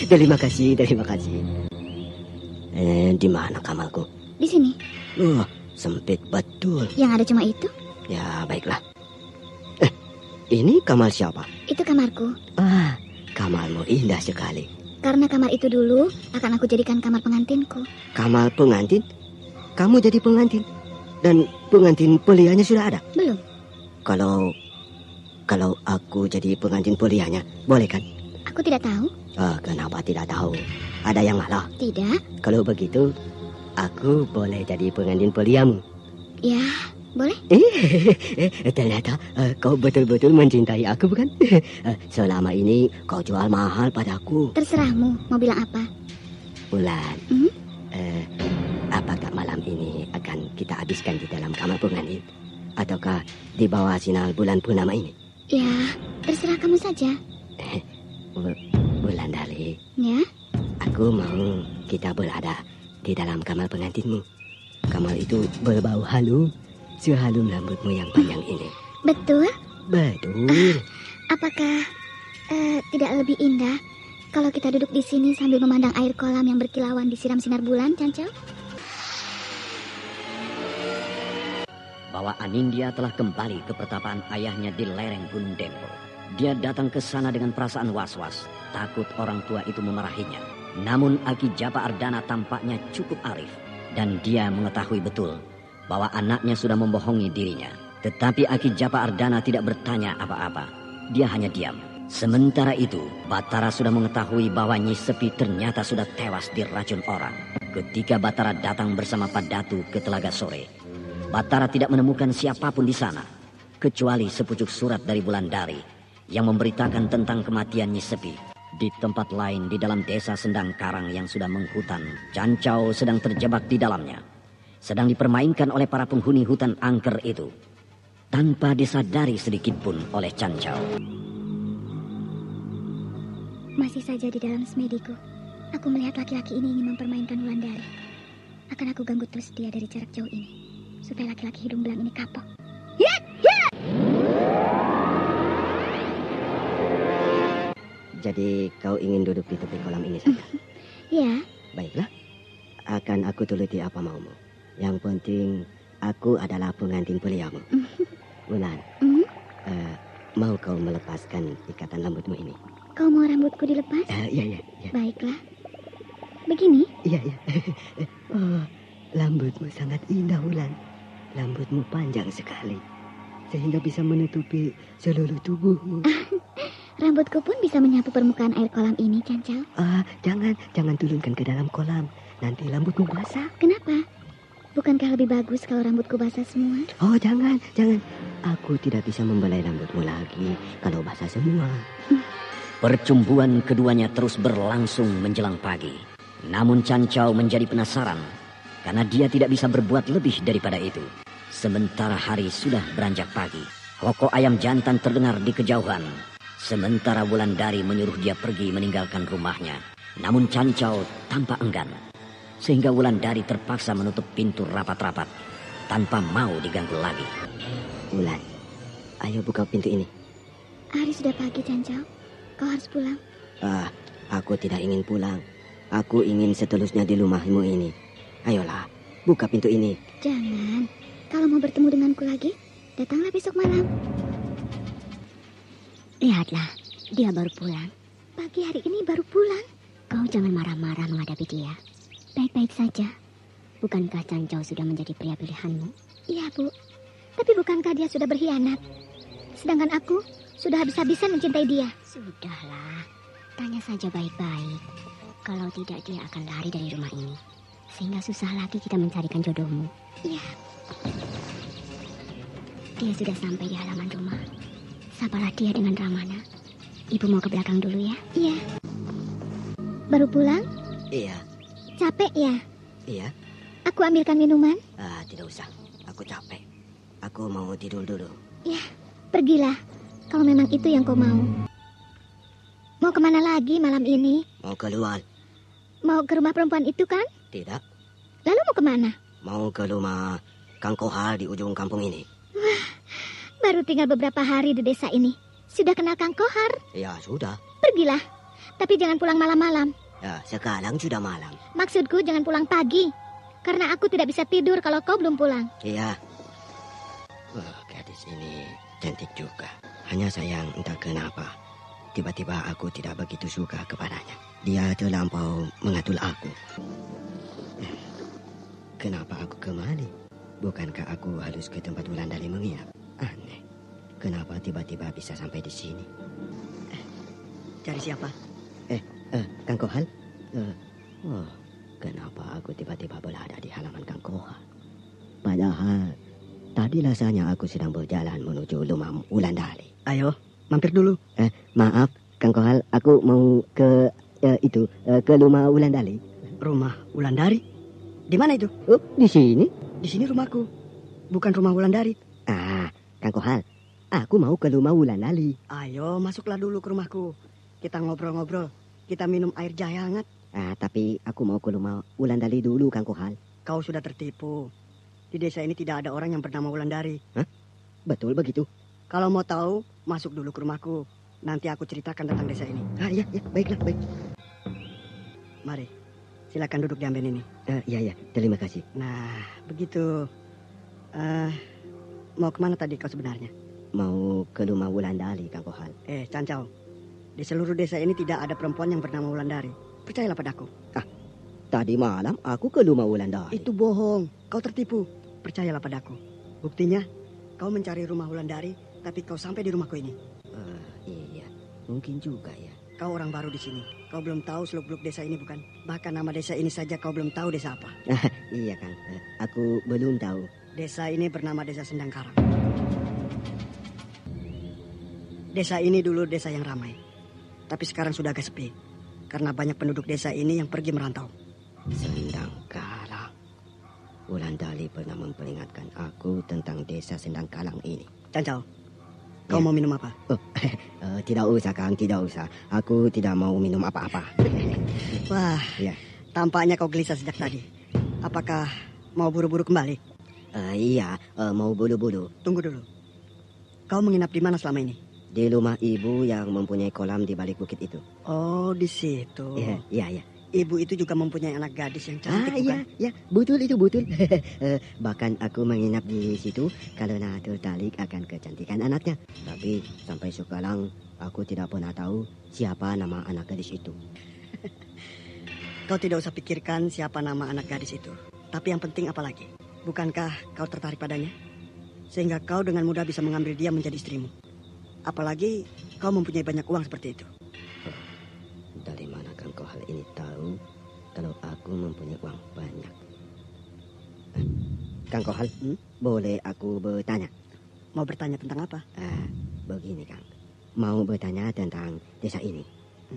terima kasih. Di mana kamarku? Di sini. Wah, sempit betul. Yang ada cuma itu? Ya, baiklah. Ini kamar siapa? Itu kamarku. Ah, kamarmu indah sekali. Karena kamar itu dulu akan aku jadikan kamar pengantinku. Kamar pengantin? Kamu jadi pengantin? Dan pengantin pelianya sudah ada? Belum. Kalau aku jadi pengantin pelianya, boleh kan? Aku tidak tahu. Kenapa tidak tahu? Ada yang malah? Tidak. Kalau begitu, aku boleh jadi pengantin peliamu. Ya, boleh. Ternyata kau betul-betul mencintai aku, bukan? Selama ini kau jual mahal padaku. Terserahmu, mau bilang apa? Bulan, apakah malam ini akan kita habiskan di dalam kamar pengantin? Ataukah di bawah sinar bulan purnama ini? Ya, terserah kamu saja. Bulan Dali. Ya? Aku mau kita berada di dalam kamar pengantinmu. Kamar itu berbau harum, sehalum rambutmu yang panjang ini. Betul? Betul. Apakah tidak lebih indah kalau kita duduk di sini sambil memandang air kolam yang berkilauan disiram sinar bulan, Cancau? Bahwa Anindya telah kembali ke pertapaan ayahnya di lereng Gunung Dempo. Dia datang ke sana dengan perasaan was-was, takut orang tua itu memarahinya. Namun Aki Japa Ardana tampaknya cukup arif, dan dia mengetahui betul bahwa anaknya sudah membohongi dirinya. Tetapi Aki Japa Ardana tidak bertanya apa-apa. Dia hanya diam. Sementara itu, Batara sudah mengetahui bahwa Nyi Sepi ternyata sudah tewas diracun orang. Ketika Batara datang bersama Padatu ke Telaga Sore, Batara tidak menemukan siapapun di sana, kecuali sepucuk surat dari Wulandari yang memberitakan tentang kematian Nyi Sepi. Di tempat lain di dalam desa Sendang Karang yang sudah menghutan, Cancau sedang terjebak di dalamnya, sedang dipermainkan oleh para penghuni hutan angker itu, tanpa disadari sedikit pun oleh Cancau. Masih saja di dalam semediku, aku melihat laki-laki ini ingin mempermainkan Wulandari. Akan aku ganggu terus dia dari jarak jauh ini, supaya laki-laki hidung belang ini kapok. Jadi kau ingin duduk di tepi kolam ini saja? Ya. Baiklah, akan aku turuti apa maumu. Yang penting aku adalah pengantin peliamu. Wulan, mau kau melepaskan ikatan rambutmu ini? Kau mau rambutku dilepas? Iya. Baiklah. Begini? Iya. Oh, rambutmu sangat indah, Wulan. Rambutmu panjang sekali, sehingga bisa menutupi seluruh tubuhmu. Rambutku pun bisa menyapu permukaan air kolam ini, Cancau. Jangan turunkan ke dalam kolam. Nanti rambutmu basah. Kenapa? Bukankah lebih bagus kalau rambutku basah semua? Oh, jangan. Aku tidak bisa membelai rambutmu lagi kalau basah semua. Percumbuan keduanya terus berlangsung menjelang pagi. Namun Cancau menjadi penasaran, karena dia tidak bisa berbuat lebih daripada itu. Sementara hari sudah beranjak pagi, hoko ayam jantan terdengar di kejauhan. Sementara Wulandari menyuruh dia pergi meninggalkan rumahnya. Namun Cancau tampak enggan, sehingga Wulandari terpaksa menutup pintu rapat-rapat tanpa mau diganggu lagi. Wulan, ayo buka pintu ini. Hari sudah pagi, Cancau. Kau harus pulang. Aku tidak ingin pulang. Aku ingin seterusnya di rumahmu ini. Ayolah, buka pintu ini. Jangan. Kalau mau bertemu denganku lagi, datanglah besok malam. Lihatlah, dia baru pulang. Pagi hari ini baru pulang. Kau jangan marah-marah menghadapi dia. Baik-baik saja. Bukankah Cancau sudah menjadi pria pilihanmu? Iya, Bu. Tapi bukankah dia sudah berkhianat? Sedangkan aku sudah habis-habisan mencintai dia. Sudahlah, tanya saja baik-baik. Kalau tidak, dia akan lari dari rumah ini. Sehingga susah lagi kita mencarikan jodohmu. Iya. Dia sudah sampai di halaman rumah. Sabarlah dia dengan Ramana. Ibu mau ke belakang dulu ya? Iya. Baru pulang? Iya. Capek ya? Iya. Aku ambilkan minuman? Tidak usah. Aku capek. Aku mau tidur dulu. Ya, pergilah. Kalau memang itu yang kau mau. Mau kemana lagi malam ini? Mau keluar. Mau ke rumah perempuan itu kan? Tidak. Lalu mau kemana? Mau ke rumah Kang Kohar di ujung kampung ini. Wah, baru tinggal beberapa hari di desa ini. Sudah kenal Kang Kohar? Ya, sudah. Pergilah. Tapi jangan pulang malam-malam. Ya, sekarang sudah malam. Maksudku jangan pulang pagi. Karena aku tidak bisa tidur kalau kau belum pulang. Iya. Gadis ini cantik juga. Hanya sayang entah kenapa. Tiba-tiba aku tidak begitu suka kepadanya. Dia terlampau mengatur aku. Kenapa aku kemari? Bukankah aku harus ke tempat Wulandari menginap? Aneh. Kenapa tiba-tiba bisa sampai di sini? Cari siapa? Kang Kohal? Kenapa aku tiba-tiba berada di halaman Kang Kohal? Padahal tadi rasanya aku sedang berjalan menuju rumah Wulandari. Ayo, mampir dulu. Maaf, Kang Kohal, aku mau ke ke rumah Wulandari. Rumah Wulandari? Di mana itu? Oh, di sini? Di sini rumahku. Bukan rumah Wulandari. Kang Kohal, aku mau ke rumah Wulandari. Ayo, masuklah dulu ke rumahku. Kita ngobrol-ngobrol. Kita minum air jahe hangat. Tapi aku mau ke rumah Wulandari dulu, Kang Kohal. Kau sudah tertipu. Di desa ini tidak ada orang yang bernama Wulandari. Hah? Betul begitu? Kalau mau tahu, masuk dulu ke rumahku. Nanti aku ceritakan tentang desa ini. Iya, baiklah, baik. Mari, silakan duduk di amben ini. Iya, terima kasih. Nah, begitu. Mau kemana tadi kau sebenarnya? Mau ke rumah Wulandari, Kang Kohal. Cancau. Di seluruh desa ini tidak ada perempuan yang bernama Wulandari. Percayalah padaku. Tadi malam aku ke rumah Wulandari. Itu bohong. Kau tertipu. Percayalah padaku. Buktinya, kau mencari rumah Wulandari, tapi kau sampai di rumahku ini. Iya, mungkin juga ya. Kau orang baru di sini. Kau belum tahu seluk-beluk desa ini, bukan? Bahkan nama desa ini saja kau belum tahu desa apa. Iya, Kang. Aku belum tahu. Desa ini bernama Desa Sendang Karang. Desa ini dulu desa yang ramai. Tapi sekarang sudah agak sepi. Karena banyak penduduk desa ini yang pergi merantau. Sendang Karang. Wulandari pernah memperingatkan aku tentang desa Sendang Karang ini. Cancau, kau mau minum apa? Tidak usah, Kang, tidak usah. Aku tidak mau minum apa-apa. Wah, ya. Tampaknya kau gelisah sejak tadi. Apakah mau buru-buru kembali? Iya, mau buru-buru. Tunggu dulu. Kau menginap di mana selama ini? Di rumah ibu yang mempunyai kolam di balik bukit itu. Oh, di situ. Iya. Ibu itu juga mempunyai anak gadis yang cantik, bukan? Iya, betul itu, betul. Bahkan aku menginap di situ karena tertarik akan kecantikan anaknya. Tapi sampai sekarang aku tidak pernah tahu siapa nama anak gadis itu. Kau tidak usah pikirkan siapa nama anak gadis itu. Tapi yang penting apa lagi? Bukankah kau tertarik padanya? Sehingga kau dengan mudah bisa mengambil dia menjadi istrimu. Apalagi kau mempunyai banyak uang seperti itu. Dari mana Kang Kohal ini tahu kalau aku mempunyai uang banyak? Kang Kohal, boleh aku bertanya? Mau bertanya tentang apa? Begini, Kang. Mau bertanya tentang desa ini.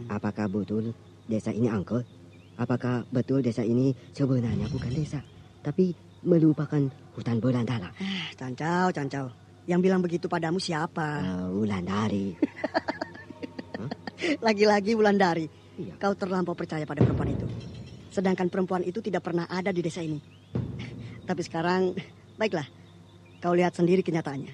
Apakah betul desa ini angker? Apakah betul desa ini sebenarnya bukan desa, tapi merupakan hutan belantara? Cancau. Yang bilang begitu padamu siapa? Wulandari. Lagi-lagi Wulandari. Iya. Kau terlampau percaya pada perempuan itu. Sedangkan perempuan itu tidak pernah ada di desa ini. Tapi sekarang, baiklah. Kau lihat sendiri kenyataannya.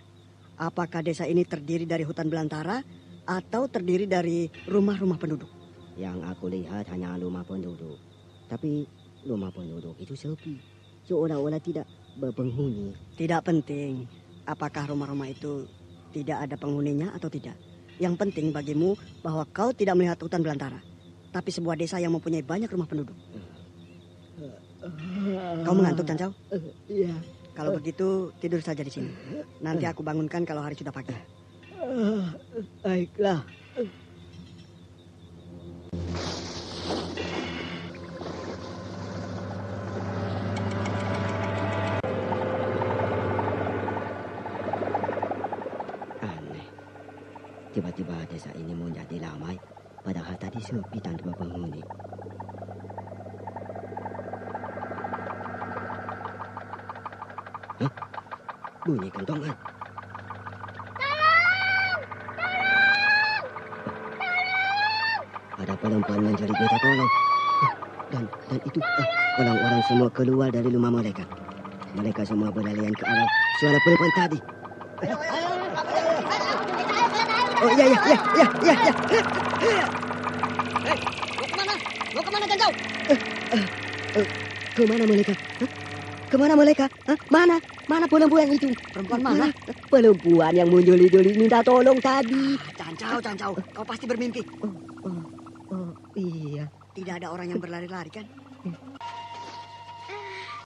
Apakah desa ini terdiri dari hutan belantara atau terdiri dari rumah-rumah penduduk? Yang aku lihat hanya rumah penduduk. Tapi rumah penduduk itu sepi. Seolah-olah tidak berpenghuni. Tidak penting. Apakah rumah-rumah itu tidak ada penghuninya atau tidak? Yang penting bagimu bahwa kau tidak melihat hutan belantara, tapi sebuah desa yang mempunyai banyak rumah penduduk. Kau mengantuk, Cancau? Iya. Kalau begitu tidur saja di sini. Nanti aku bangunkan kalau hari sudah pagi. Baiklah. Tiba-tiba desa ini menjadi ramai, padahal tadi sepi tanpa penghuni. Bunyi kentongan. Tolong! Ada perempuan menjerit minta tolong. Dan itu orang-orang semua keluar dari rumah mereka. Mereka semua berlarian ke arah suara perempuan tadi. Oh iya. Mau kemana? Cancau? Ke mana mereka? Kemana mereka? Hah? Mana perempuan itu? Perempuan mana? Perempuan yang menjoli-joli minta tolong tadi. Cancau, kau pasti bermimpi. Iya. Tidak ada orang yang berlari-lari kan?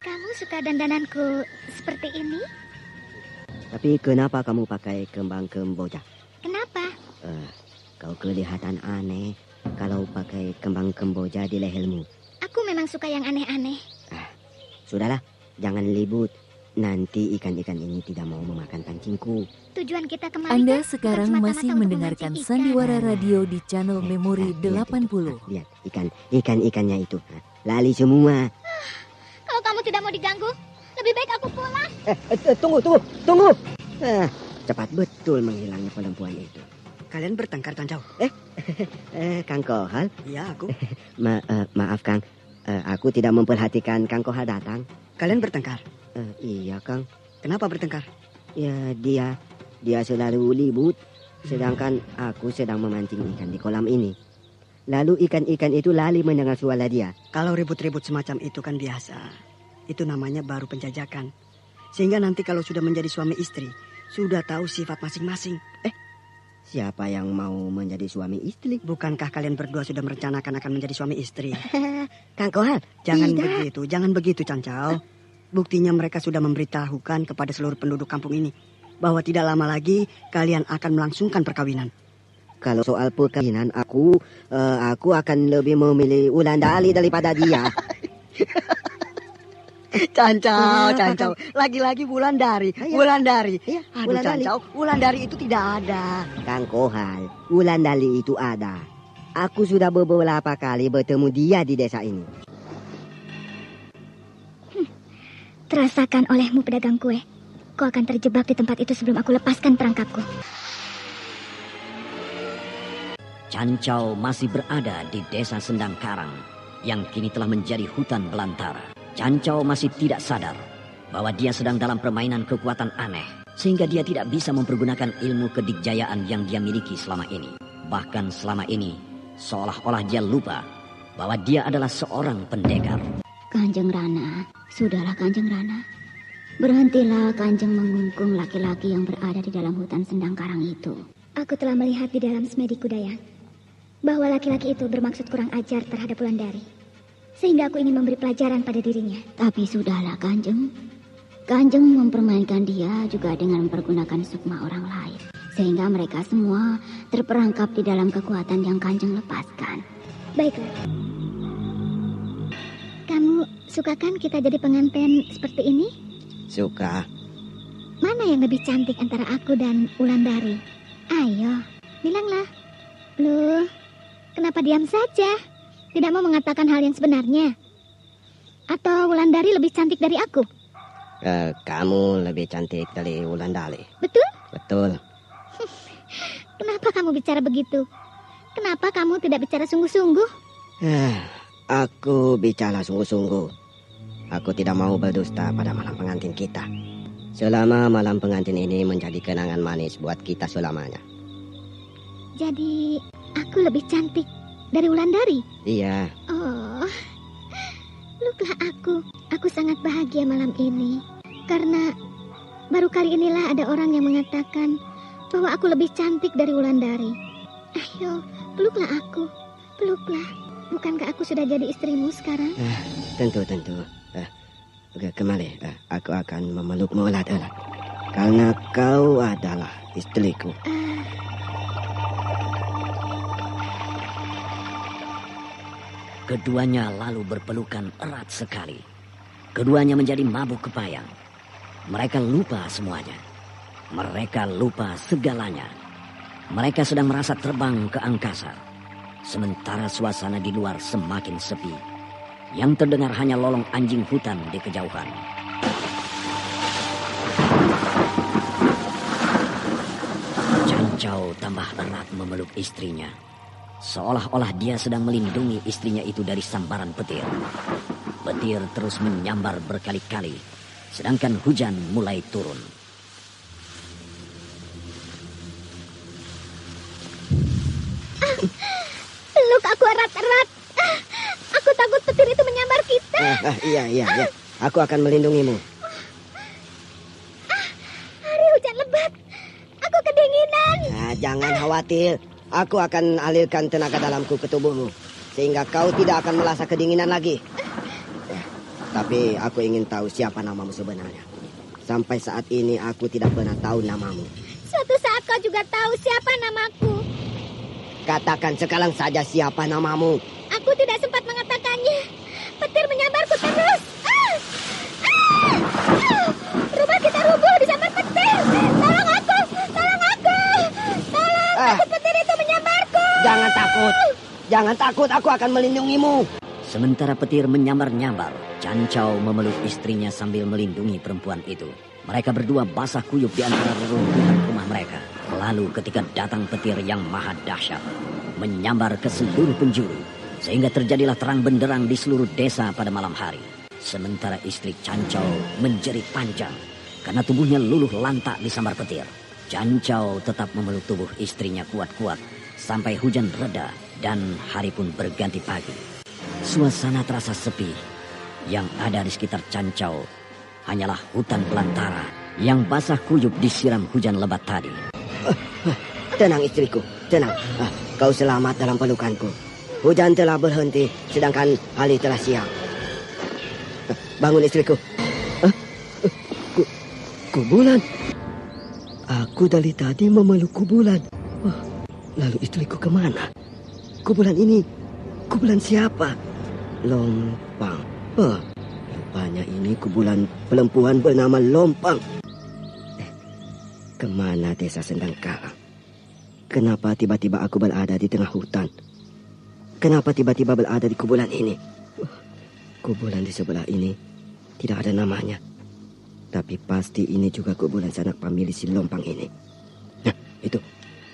Kamu suka dandananku seperti ini? Tapi kenapa kamu pakai kembang kemboja? Kenapa? Kau kelihatan aneh kalau pakai kembang kemboja di lehermu. Aku memang suka yang aneh-aneh. Sudahlah, jangan libut. Nanti ikan-ikan ini tidak mau memakan pancingku. Tujuan kita kemari Anda kan sekarang bukan masih semata-mata untuk mendengarkan memancing Sandiwara ikan. Radio di channel Memori 80. Lihat, ikan-ikannya itu. Lali semua. Kalau kamu tidak mau diganggu, lebih baik aku pulang. Tunggu. Cepat betul menghilangnya perempuan itu. Kalian bertengkar, Cancau? Kang Kohal. Iya, aku. Maaf, Kang. Aku tidak memperhatikan Kang Kohal datang. Kalian bertengkar? Iya, Kang. Kenapa bertengkar? Ya, dia selalu ribut. Sedangkan aku sedang memancing ikan di kolam ini. Lalu ikan-ikan itu lali mendengar suara dia. Kalau ribut-ribut semacam itu kan biasa. Itu namanya baru penjajakan. Sehingga nanti kalau sudah menjadi suami istri, sudah tahu sifat masing-masing. Siapa yang mau menjadi suami istri? Bukankah kalian berdua sudah merencanakan akan menjadi suami istri? Kang Kohal, Jangan tidak. jangan begitu, Cancau. Buktinya mereka sudah memberitahukan kepada seluruh penduduk kampung ini bahwa tidak lama lagi kalian akan melangsungkan perkawinan. Kalau soal perkawinan, aku akan lebih memilih Wulandari daripada dia. Cancau. Lagi-lagi Wulandari. Iya. Wulandari. Iya, Aduh, Wulandari. Cancau, Wulandari itu tidak ada. Kang Kohal, Wulandari itu ada. Aku sudah beberapa kali bertemu dia di desa ini. Terasakan olehmu pedagang kue. Kau akan terjebak di tempat itu sebelum aku lepaskan perangkapku. Cancau masih berada di desa Sendang Karang yang kini telah menjadi hutan belantara. Cancau masih tidak sadar bahwa dia sedang dalam permainan kekuatan aneh sehingga dia tidak bisa mempergunakan ilmu kedikjayaan yang dia miliki selama ini. Bahkan selama ini seolah-olah dia lupa bahwa dia adalah seorang pendekar. Kanjeng Rana, sudahlah Kanjeng Rana. Berhentilah Kanjeng mengungkung laki-laki yang berada di dalam hutan Sendang Karang itu. Aku telah melihat di dalam semedi kudayang bahwa laki-laki itu bermaksud kurang ajar terhadap Wulandari. Sehingga aku ingin memberi pelajaran pada dirinya. Tapi sudahlah Kanjeng. Kanjeng mempermainkan dia juga dengan mempergunakan sukma orang lain. Sehingga mereka semua terperangkap di dalam kekuatan yang Kanjeng lepaskan. Baiklah. Kamu suka kan kita jadi pengantin seperti ini? Suka. Mana yang lebih cantik antara aku dan Wulandari? Ayo, bilanglah. Loh, kenapa diam saja? Tidak mau mengatakan hal yang sebenarnya? Atau Wulandari lebih cantik dari aku? Kamu lebih cantik dari Wulandari. Betul? Betul. Kenapa kamu bicara begitu? Kenapa kamu tidak bicara sungguh-sungguh? Aku bicara sungguh-sungguh. Aku tidak mau berdusta pada malam pengantin kita. Selama malam pengantin ini menjadi kenangan manis buat kita selamanya. Jadi, aku lebih cantik dari Wulandari? Iya. Oh, peluklah aku. Aku sangat bahagia malam ini. Karena baru kali inilah ada orang yang mengatakan bahwa aku lebih cantik dari Wulandari. Ayo, peluklah aku. Peluklah. Bukankah aku sudah jadi istrimu sekarang? Tentu. Kembali, aku akan memelukmu erat-erat. Karena kau adalah istriku. Keduanya lalu berpelukan erat sekali. Keduanya menjadi mabuk kepayang. Mereka lupa semuanya. Mereka lupa segalanya. Mereka sedang merasa terbang ke angkasa. Sementara suasana di luar semakin sepi. Yang terdengar hanya lolong anjing hutan di kejauhan. Cancau tambah erat memeluk istrinya. Seolah-olah dia sedang melindungi istrinya itu dari sambaran petir. Petir terus menyambar berkali-kali, sedangkan hujan mulai turun. Peluk aku erat-erat. Aku takut petir itu menyambar kita. Iya. Aku akan melindungimu. Hari hujan lebat. Aku kedinginan. Nah, jangan khawatir. Aku akan alirkan tenaga dalamku ke tubuhmu. Sehingga kau tidak akan merasa kedinginan lagi. Tapi aku ingin tahu siapa namamu sebenarnya. Sampai saat ini aku tidak pernah tahu namamu. Suatu saat kau juga tahu siapa namaku. Katakan sekarang saja siapa namamu. Aku tidak sempat mengatakannya. Petir menyambarku terus. Rumah kita rubuh disambar petir. Tolong aku. Tolong aku. Tolong, takut petir itu menyambarku. Jangan takut. Jangan takut, aku akan melindungimu. Sementara petir menyambar-nyambar, Cancau memeluk istrinya sambil melindungi perempuan itu. Mereka berdua basah kuyup di antara reruntuhan rumah mereka. Lalu ketika datang petir yang maha dahsyat, menyambar ke seluruh penjuru, sehingga terjadilah terang benderang di seluruh desa pada malam hari. Sementara istri Cancau menjerit panjang, karena tubuhnya luluh lantak disambar petir. Cancau tetap memeluk tubuh istrinya kuat-kuat, sampai hujan reda dan hari pun berganti pagi. Suasana terasa sepi. Yang ada di sekitar Cancau hanyalah hutan belantara yang basah kuyup disiram hujan lebat tadi. Tenang istriku, tenang. Kau selamat dalam pelukanku. Hujan telah berhenti, sedangkan hari telah siang. Bangun istriku. Kubulan. Aku dari tadi memeluk kubulan. Lalu istriku kemana? Kubulan ini, kubulan siapa? Lompang. Rupanya ini kubulan perempuan bernama Lompang. Kemana desa Sendangkarang? Kenapa tiba-tiba aku berada di tengah hutan? Kenapa tiba-tiba berada di kubulan ini? Kubulan di sebelah ini tidak ada namanya. Tapi pasti ini juga kubulan sanak pemilik si Lompang ini. Nah, itu.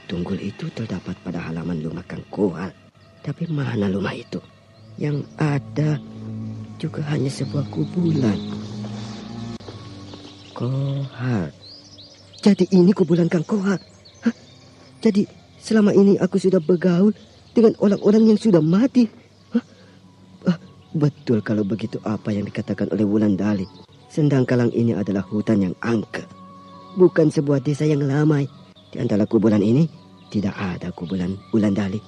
Tunggul itu terdapat pada halaman rumah Kang Kohar. Tapi mana rumah itu? Yang ada juga hanya sebuah kubulan. Kohar. Jadi ini kubulan Kang Kohar. Jadi selama ini aku sudah bergaul dengan orang-orang yang sudah mati. Betul kalau begitu apa yang dikatakan oleh Wulandari. Sendangkalang ini adalah hutan yang angker. Bukan sebuah desa yang ramai. Di antara kubulan ini tidak ada kubulan Wulandari.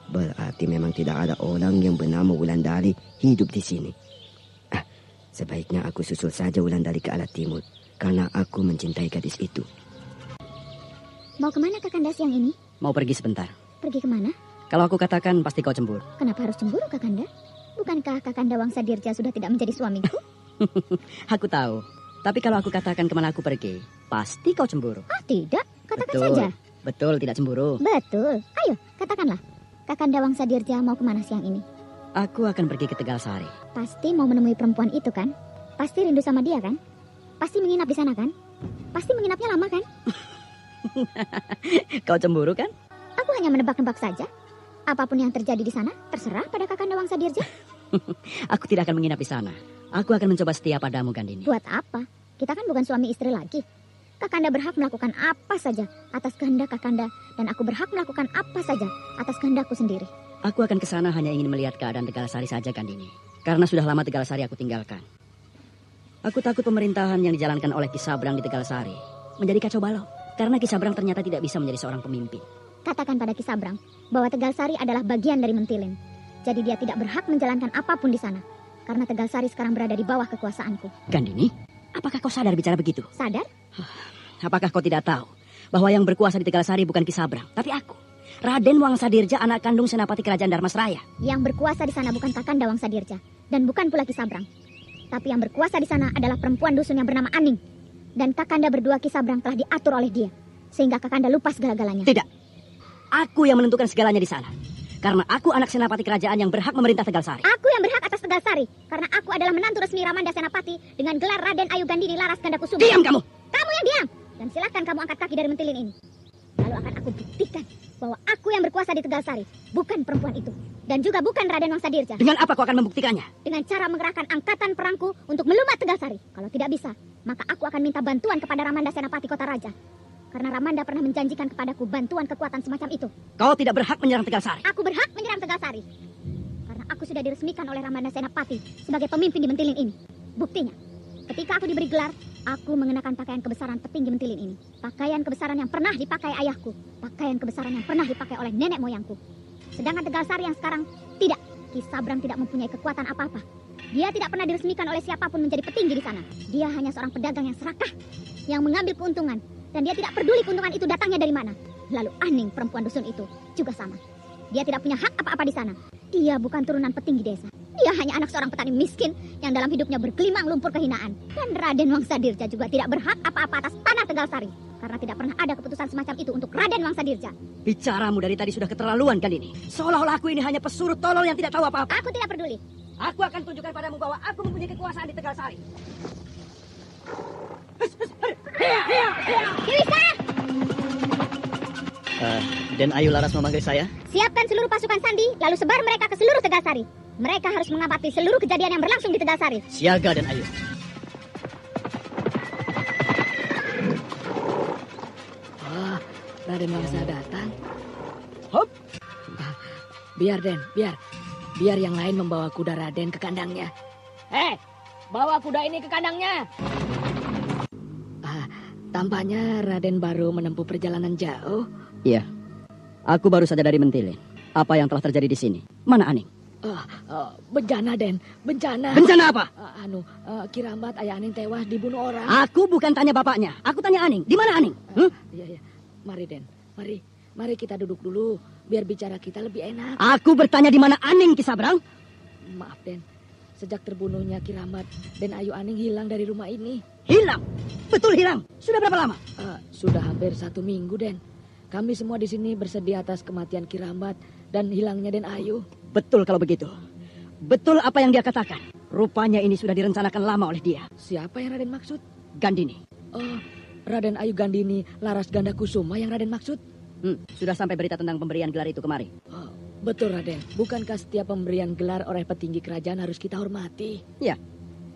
Berarti memang tidak ada orang yang bernama Wulandari hidup di sini. Sebaiknya aku susul saja Wulandari ke arah timur, karena aku mencintai gadis itu. Mau kemana Kakanda siang ini? Mau pergi sebentar. Pergi kemana? Kalau aku katakan pasti kau cemburu. Kenapa harus cemburu Kakanda? Bukankah Kakanda Wangsa Dirja sudah tidak menjadi suamiku? Aku tahu. Tapi kalau aku katakan kemana aku pergi, pasti kau cemburu. Tidak, katakan Betul. saja. Betul, tidak cemburu. Betul, ayo katakanlah. Kakanda Wangsa Dirja mau kemana siang ini? Aku akan pergi ke Tegalsari. Pasti mau menemui perempuan itu kan? Pasti rindu sama dia kan? Pasti menginap di sana kan? Pasti menginapnya lama kan? Kau cemburu kan? Aku hanya menebak-nebak saja. Apapun yang terjadi di sana, terserah pada Kakanda Wangsa Dirja. Aku tidak akan menginap di sana. Aku akan mencoba setia padamu, Gandini. Buat apa? Kita kan bukan suami istri lagi. Kakanda berhak melakukan apa saja atas kehendak Kakanda, dan aku berhak melakukan apa saja atas kehendakku sendiri. Aku akan ke sana hanya ingin melihat keadaan Tegalsari saja, Gandini. Karena sudah lama Tegalsari aku tinggalkan. Aku takut pemerintahan yang dijalankan oleh Ki Sabrang di Tegalsari menjadi kacau balau. Karena Ki Sabrang ternyata tidak bisa menjadi seorang pemimpin. Katakan pada Ki Sabrang bahwa Tegalsari adalah bagian dari Mentilin. Jadi dia tidak berhak menjalankan apapun di sana. Karena Tegalsari sekarang berada di bawah kekuasaanku. Gandini, apakah kau sadar bicara begitu? Sadar? Apakah kau tidak tahu bahwa yang berkuasa di Tegalsari bukan Ki Sabrang, tapi aku, Raden Wangsa Dirja, anak kandung Senapati Kerajaan Darmasraya. Yang berkuasa di sana bukan Kakanda Wangsa Dirja dan bukan pula Ki Sabrang. Tapi yang berkuasa di sana adalah perempuan dusun yang bernama Aning. Dan Kakanda berdua Ki Sabrang telah diatur oleh dia, sehingga Kakanda lupa segala-galanya. Tidak. Aku yang menentukan segalanya di sana. Karena aku anak Senapati Kerajaan yang berhak memerintah Tegalsari. Aku yang berhak atas Tegalsari. Karena aku adalah menantu resmi Ramanda Senapati dengan gelar Raden Ayu Gandini Laras Gandakusuma. Diam kamu! Kamu yang diam! Dan silakan kamu angkat kaki dari Mentilin ini. Lalu akan aku buktikan bahwa aku yang berkuasa di Tegalsari, bukan perempuan itu. Dan juga bukan Raden Wangsa Dirja. Dengan apa kau akan membuktikannya? Dengan cara mengerahkan angkatan perangku untuk melumat Tegalsari. Kalau tidak bisa, maka aku akan minta bantuan kepada Ramanda Senapati Kota Raja. Karena Ramanda pernah menjanjikan kepadaku bantuan kekuatan semacam itu. Kau tidak berhak menyerang Tegalsari. Aku berhak menyerang Tegalsari. Karena aku sudah diresmikan oleh Ramana Senapati sebagai pemimpin di Mentilin ini. Buktinya, ketika aku diberi gelar, aku mengenakan pakaian kebesaran petinggi Mentilin ini. Pakaian kebesaran yang pernah dipakai ayahku. Pakaian kebesaran yang pernah dipakai oleh nenek moyangku. Sedangkan Tegal Sari yang sekarang, tidak. Ki Sabrang tidak mempunyai kekuatan apa-apa. Dia tidak pernah diresmikan oleh siapapun menjadi petinggi di sana. Dia hanya seorang pedagang yang serakah, yang mengambil keuntungan. Dan dia tidak peduli keuntungan itu datangnya dari mana. Lalu Aning, perempuan dusun itu, juga sama. Dia tidak punya hak apa-apa di sana. Dia bukan turunan petinggi desa. Dia hanya anak seorang petani miskin yang dalam hidupnya bergelimang lumpur kehinaan. Dan Raden Wangsadirja juga tidak berhak apa-apa atas tanah Tegal Sari. Karena tidak pernah ada keputusan semacam itu untuk Raden Wangsadirja. Bicaramu dari tadi sudah keterlaluan kan ini? Seolah-olah aku ini hanya pesuruh tolol yang tidak tahu apa-apa. Aku tidak peduli. Aku akan tunjukkan padamu bahwa aku mempunyai kekuasaan di Tegal Sari. Kiwisa! Dan Ayu Laras memanggil saya. Siapkan seluruh pasukan sandi, lalu sebar mereka ke seluruh Tegal Sari. Mereka harus mengamati seluruh kejadian yang berlangsung di Tegal Sari. Siaga dan Ayu. Raden Wangsa datang. Hop. Biar Den, biar yang lain membawa kuda Raden ke kandangnya. Bawa kuda ini ke kandangnya. Tampaknya Raden baru menempuh perjalanan jauh. Iya. Aku baru saja dari Mentilin. Apa yang telah terjadi di sini? Mana Aning? Bencana Den, bencana. Bencana apa? Kirambat ayah Aning tewas dibunuh orang. Aku bukan tanya bapaknya. Aku tanya Aning. Di mana Aning? Iya. Mari Den, mari kita duduk dulu biar bicara kita lebih enak. Aku bertanya di mana Aning, Ki Sabrang? Maaf Den, sejak terbunuhnya Kirambat dan Ayu Aning hilang dari rumah ini. Hilang? Betul hilang? Sudah berapa lama? Sudah hampir 1 minggu Den. Kami semua di sini bersedih atas kematian Kirambat dan hilangnya Den Ayu. Betul kalau begitu. Betul apa yang dia katakan. Rupanya ini sudah direncanakan lama oleh dia. Siapa yang Raden maksud? Gandini. Raden Ayu Gandini, Laras Ganda Kusuma yang Raden maksud? Sudah sampai berita tentang pemberian gelar itu kemari. Betul Raden. Bukankah setiap pemberian gelar oleh petinggi kerajaan harus kita hormati? Ya,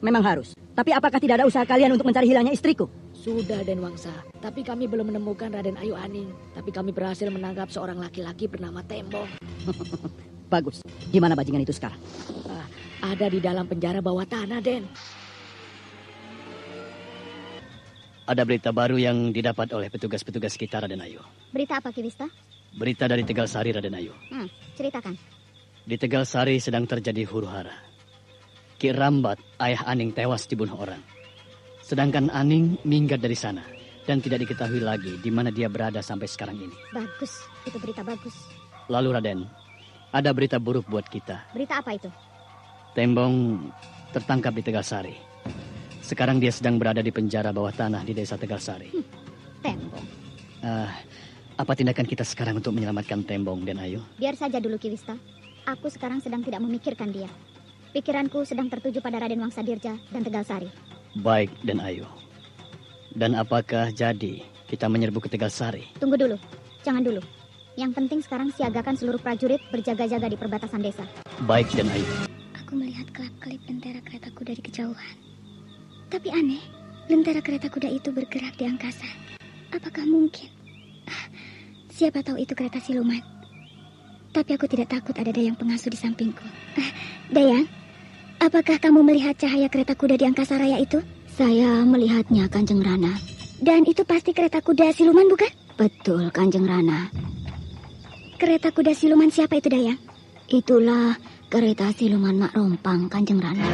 memang harus. Tapi apakah tidak ada usaha kalian untuk mencari hilangnya istriku? Sudah Den Wangsa. Tapi kami belum menemukan Raden Ayu Aning. Tapi kami berhasil menangkap seorang laki-laki bernama Tembong. Bagus. Di mana bajingan itu sekarang? Ada di dalam penjara bawah tanah Den. Ada berita baru yang didapat oleh petugas-petugas kita, Raden Ayu. Berita apa, Kiwista? Berita dari Tegal Sari, Raden Ayu. Ceritakan. Di Tegal Sari sedang terjadi huru-hara. Ki Rambat, ayah Aning tewas dibunuh orang. Sedangkan Aning minggat dari sana dan tidak diketahui lagi di mana dia berada sampai sekarang ini. Bagus, itu berita bagus. Lalu Raden, ada berita buruk buat kita. Berita apa itu? Tembong tertangkap di Tegal Sari. Sekarang dia sedang berada di penjara bawah tanah di desa Tegal Sari. Tembong. Apa tindakan kita sekarang untuk menyelamatkan Tembong dan Ayu? Biar saja dulu Kiwista. Aku sekarang sedang tidak memikirkan dia. Pikiranku sedang tertuju pada Raden Wangsadirja dan Tegal Sari. Baik dan Ayu. Dan apakah jadi kita menyerbu ke Tegal Sari? Tunggu dulu. Jangan dulu. Yang penting sekarang siagakan seluruh prajurit berjaga-jaga di perbatasan desa. Baik dan Ayu. Aku melihat kelap-kelip lentera kereta kuda di kejauhan. Tapi aneh, lentera kereta kuda itu bergerak di angkasa. Apakah mungkin? Siapa tahu itu kereta siluman. Tapi aku tidak takut ada Dayang pengasuh di sampingku. Dayang, apakah kamu melihat cahaya kereta kuda di angkasa raya itu? Saya melihatnya, Kanjeng Rana. Dan itu pasti kereta kuda siluman, bukan? Betul, Kanjeng Rana. Kereta kuda siluman siapa itu, Dayang? Itulah kereta siluman Mak Rompang, Kanjeng Rana.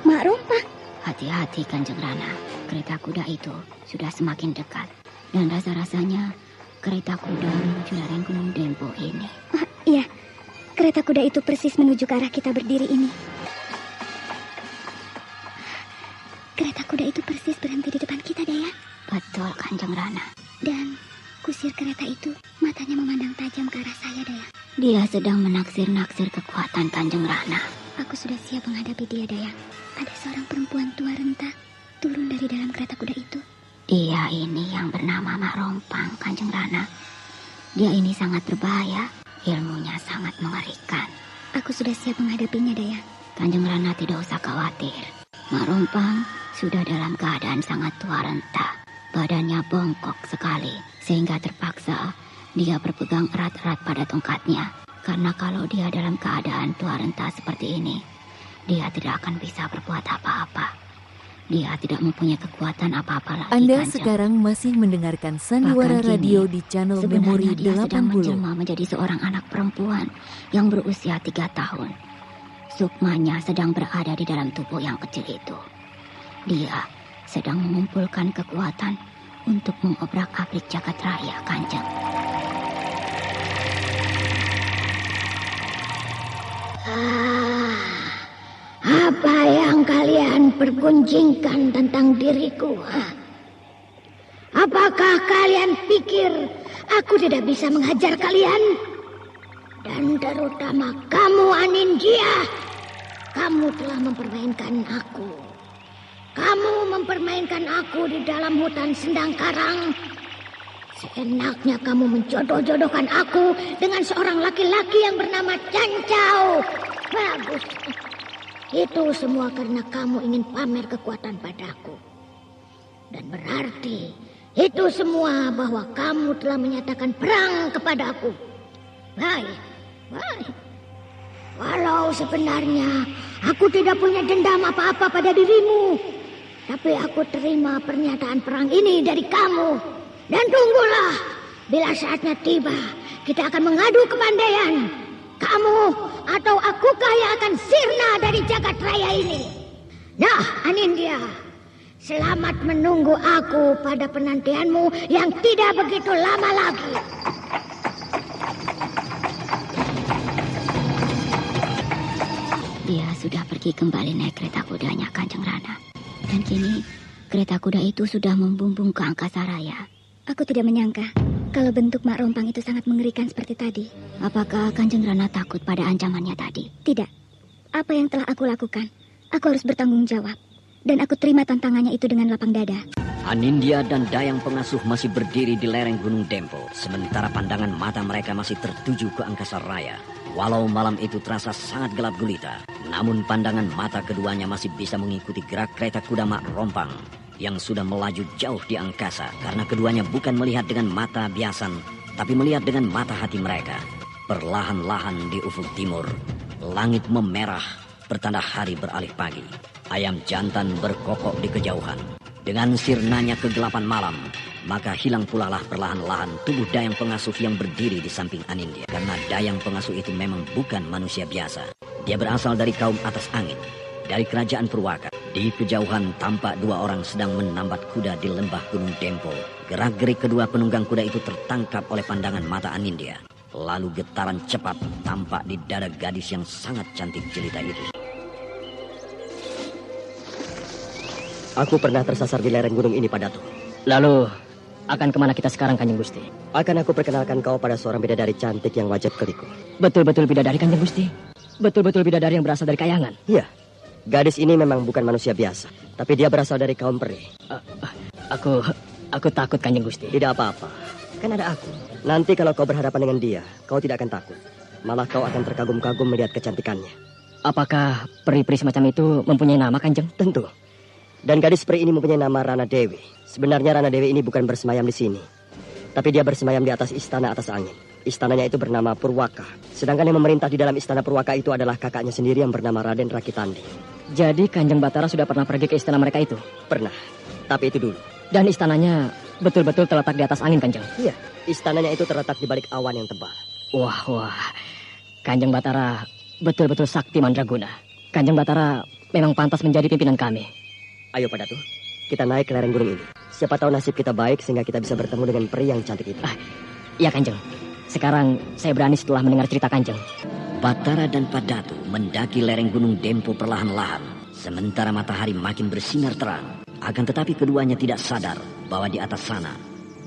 Mak Rompang? Hati-hati, Kanjeng Rana. Kereta kuda itu sudah semakin dekat. Dan rasa-rasanya kereta kuda menuju lereng Gunung Dempo ini. Iya, kereta kuda itu persis menuju ke arah kita berdiri ini. Kereta kuda itu persis berhenti di depan kita, Dayang. Betul, Kanjeng Rana. Dan kusir kereta itu matanya memandang tajam ke arah saya, Dayang. Dia sedang menaksir-naksir kekuatan Kanjeng Rana. Aku sudah siap menghadapi dia, Dayang. Ada seorang perempuan tua renta turun dari dalam kereta kuda itu. Dia ini yang bernama Mak Rompang, Kanjeng Rana. Dia ini sangat berbahaya. Ilmunya sangat mengerikan. Aku sudah siap menghadapinya, Dayang. Kanjeng Rana tidak usah khawatir. Mak Rompang sudah dalam keadaan sangat tua renta. Badannya bongkok sekali, sehingga terpaksa dia berpegang erat-erat pada tongkatnya. Karena kalau dia dalam keadaan tua renta seperti ini, dia tidak akan bisa berbuat apa-apa. Dia tidak mempunyai kekuatan apa-apa lagi. Anda Kanjeng. sekarang masih mendengarkan Sandiwara Radio di channel Memori dia sedang 80. menjelma menjadi seorang anak perempuan yang berusia 3 tahun. Sukmanya sedang berada di dalam tubuh yang kecil itu. Dia sedang mengumpulkan kekuatan untuk mengobrak-abrik jagat raya, Kanjeng. Apa yang kalian pergunjingkan tentang diriku? Apakah kalian pikir aku tidak bisa menghajar kalian? Dan terutama kamu, Anindya, kamu telah mempermainkan aku. Kamu mempermainkan aku di dalam hutan Sendang Karang. Seenaknya kamu menjodoh-jodohkan aku dengan seorang laki-laki yang bernama Cancau. Bagus. Itu semua karena kamu ingin pamer kekuatan padaku. Dan berarti itu semua bahwa kamu telah menyatakan perang kepadaku. Baik. Walau sebenarnya aku tidak punya dendam apa-apa pada dirimu, tapi aku terima pernyataan perang ini dari kamu. Dan tunggulah, bila saatnya tiba, kita akan mengadu kepandaian. Kamu atau akukah yang akan sirna dari jagat raya ini? Nah, Anindya, selamat menunggu aku pada penantianmu yang tidak begitu lama lagi. Dia sudah pergi kembali naik kereta kudanya, Kanjeng Rana. Dan kini kereta kuda itu sudah membumbung ke angkasa raya. Aku tidak menyangka kalau bentuk Mak Rompang itu sangat mengerikan seperti tadi. Apakah Kanjeng Rana takut pada ancamannya tadi? Tidak. Apa yang telah aku lakukan, aku harus bertanggung jawab. Dan aku terima tantangannya itu dengan lapang dada. Anindya dan Dayang Pengasuh masih berdiri di lereng Gunung Dempo, sementara pandangan mata mereka masih tertuju ke angkasa raya. Walau malam itu terasa sangat gelap gulita, namun pandangan mata keduanya masih bisa mengikuti gerak kereta kuda Mak Rompang yang sudah melaju jauh di angkasa, karena keduanya bukan melihat dengan mata biasan, tapi melihat dengan mata hati mereka. Perlahan-lahan di ufuk timur, langit memerah, pertanda hari beralih pagi. Ayam jantan berkokok di kejauhan. Dengan sirnanya kegelapan malam, maka hilang pula lah perlahan-lahan tubuh Dayang Pengasuh yang berdiri di samping Anindya. Karena Dayang Pengasuh itu memang bukan manusia biasa. Dia berasal dari kaum atas angin, dari kerajaan Purwaka. Di kejauhan tampak dua orang sedang menambat kuda di lembah Gunung Dempo. Gerak-gerik kedua penunggang kuda itu tertangkap oleh pandangan mata Anindya. Lalu getaran cepat tampak di dada gadis yang sangat cantik jelita itu. Aku pernah tersasar di lereng gunung ini, Pak Dato. Lalu, akan kemana kita sekarang, Kanjeng Gusti? Akan aku perkenalkan kau pada seorang bidadari cantik yang wajib keliku. Betul-betul bidadari, Kanjeng Gusti? Betul-betul bidadari yang berasal dari kayangan? Iya. Gadis ini memang bukan manusia biasa, tapi dia berasal dari kaum peri. Aku takut, Kanjeng Gusti. Tidak apa-apa, kan ada aku. Nanti kalau kau berhadapan dengan dia, kau tidak akan takut. Malah kau akan terkagum-kagum melihat kecantikannya. Apakah peri-peri semacam itu mempunyai nama, Kanjeng? Tentu. Dan gadis peri ini mempunyai nama Rana Dewi. Sebenarnya Rana Dewi ini bukan bersemayam di sini, tapi dia bersemayam di atas istana atas angin. Istananya itu bernama Purwaka. Sedangkan yang memerintah di dalam istana Purwaka itu adalah kakaknya sendiri yang bernama Raden Rakitandi. Jadi Kanjeng Batara sudah pernah pergi ke istana mereka itu? Pernah, tapi itu dulu. Dan istananya betul-betul terletak di atas angin, Kanjeng? Iya, istananya itu terletak di balik awan yang tebal. Wah. Kanjeng Batara betul-betul sakti mandraguna. Kanjeng Batara memang pantas menjadi pimpinan kami. Ayo Pak Dato, kita naik ke lereng gunung ini. Siapa tahu nasib kita baik sehingga kita bisa bertemu dengan peri yang cantik itu. Iya, Kanjeng. Sekarang saya berani setelah mendengar cerita Kanjeng. Batara dan Pak Dato mendaki lereng Gunung Dempo perlahan-lahan, sementara matahari makin bersinar terang. Akan tetapi keduanya tidak sadar bahwa di atas sana,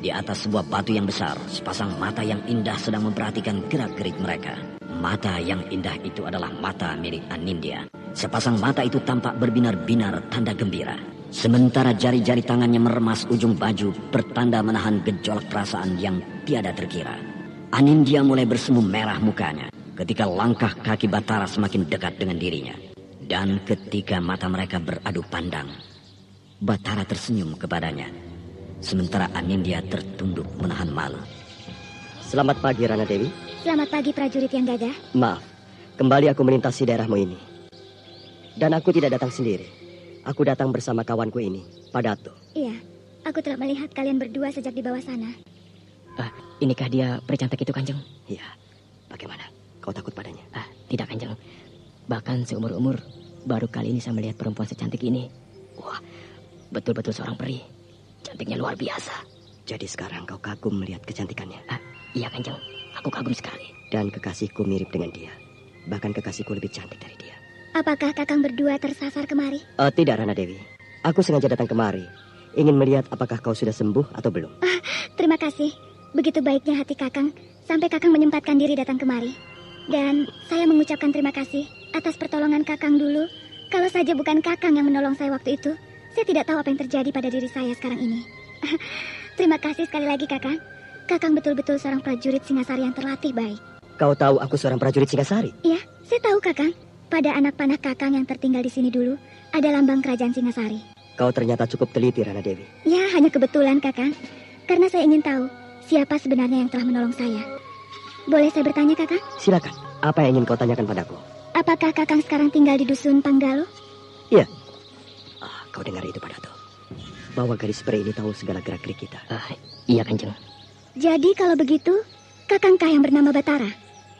di atas sebuah batu yang besar, sepasang mata yang indah sedang memperhatikan gerak-gerik mereka. Mata yang indah itu adalah mata milik Anindya. Sepasang mata itu tampak berbinar-binar tanda gembira. Sementara jari-jari tangannya meremas ujung baju, pertanda menahan gejolak perasaan yang tiada terkira. Anindya mulai bersemu merah mukanya ketika langkah kaki Batara semakin dekat dengan dirinya. Dan ketika mata mereka beradu pandang, Batara tersenyum kepadanya, sementara Anindya tertunduk menahan malu. Selamat pagi, Rana Dewi. Selamat pagi prajurit yang gagah. Maaf, kembali aku melintasi daerahmu ini. Dan aku tidak datang sendiri. Aku datang bersama kawanku ini, Padato. Iya, aku telah melihat kalian berdua sejak di bawah sana. Inikah dia peri cantik itu, Kanjeng? Iya. Bagaimana? Kau takut padanya? Tidak, Kanjeng. Bahkan seumur-umur baru kali ini saya melihat perempuan secantik ini. Wah, betul-betul seorang peri. Cantiknya luar biasa. Jadi sekarang kau kagum melihat kecantikannya? Iya, Kanjeng. Aku kagum sekali. Dan kekasihku mirip dengan dia. Bahkan kekasihku lebih cantik dari dia. Apakah kakang berdua tersasar kemari? Tidak, Rana Dewi. Aku sengaja datang kemari. Ingin melihat apakah kau sudah sembuh atau belum. Terima kasih. Begitu baiknya hati kakang, sampai kakang menyempatkan diri datang kemari. Dan saya mengucapkan terima kasih atas pertolongan kakang dulu. Kalau saja bukan kakang yang menolong saya waktu itu, saya tidak tahu apa yang terjadi pada diri saya sekarang ini. Terima kasih sekali lagi kakang. Kakang betul-betul seorang prajurit Singasari yang terlatih baik. Kau tahu aku seorang prajurit Singasari? Iya, saya tahu kakang. Pada anak panah kakang yang tertinggal di sini dulu, ada lambang kerajaan Singasari. Kau ternyata cukup teliti, Rana Dewi. Ya, hanya kebetulan kakang. Karena saya ingin tahu siapa sebenarnya yang telah menolong saya. Boleh saya bertanya, kakang? Silakan. Apa yang ingin kau tanyakan padaku? Apakah kakang sekarang tinggal di dusun Panggalo? Iya. Kau dengar itu, Padato? Bahwa gadis peri ini tahu segala gerak-gerik kita. Iya, Kanjeng. Jadi kalau begitu, kakangkah yang bernama Batara?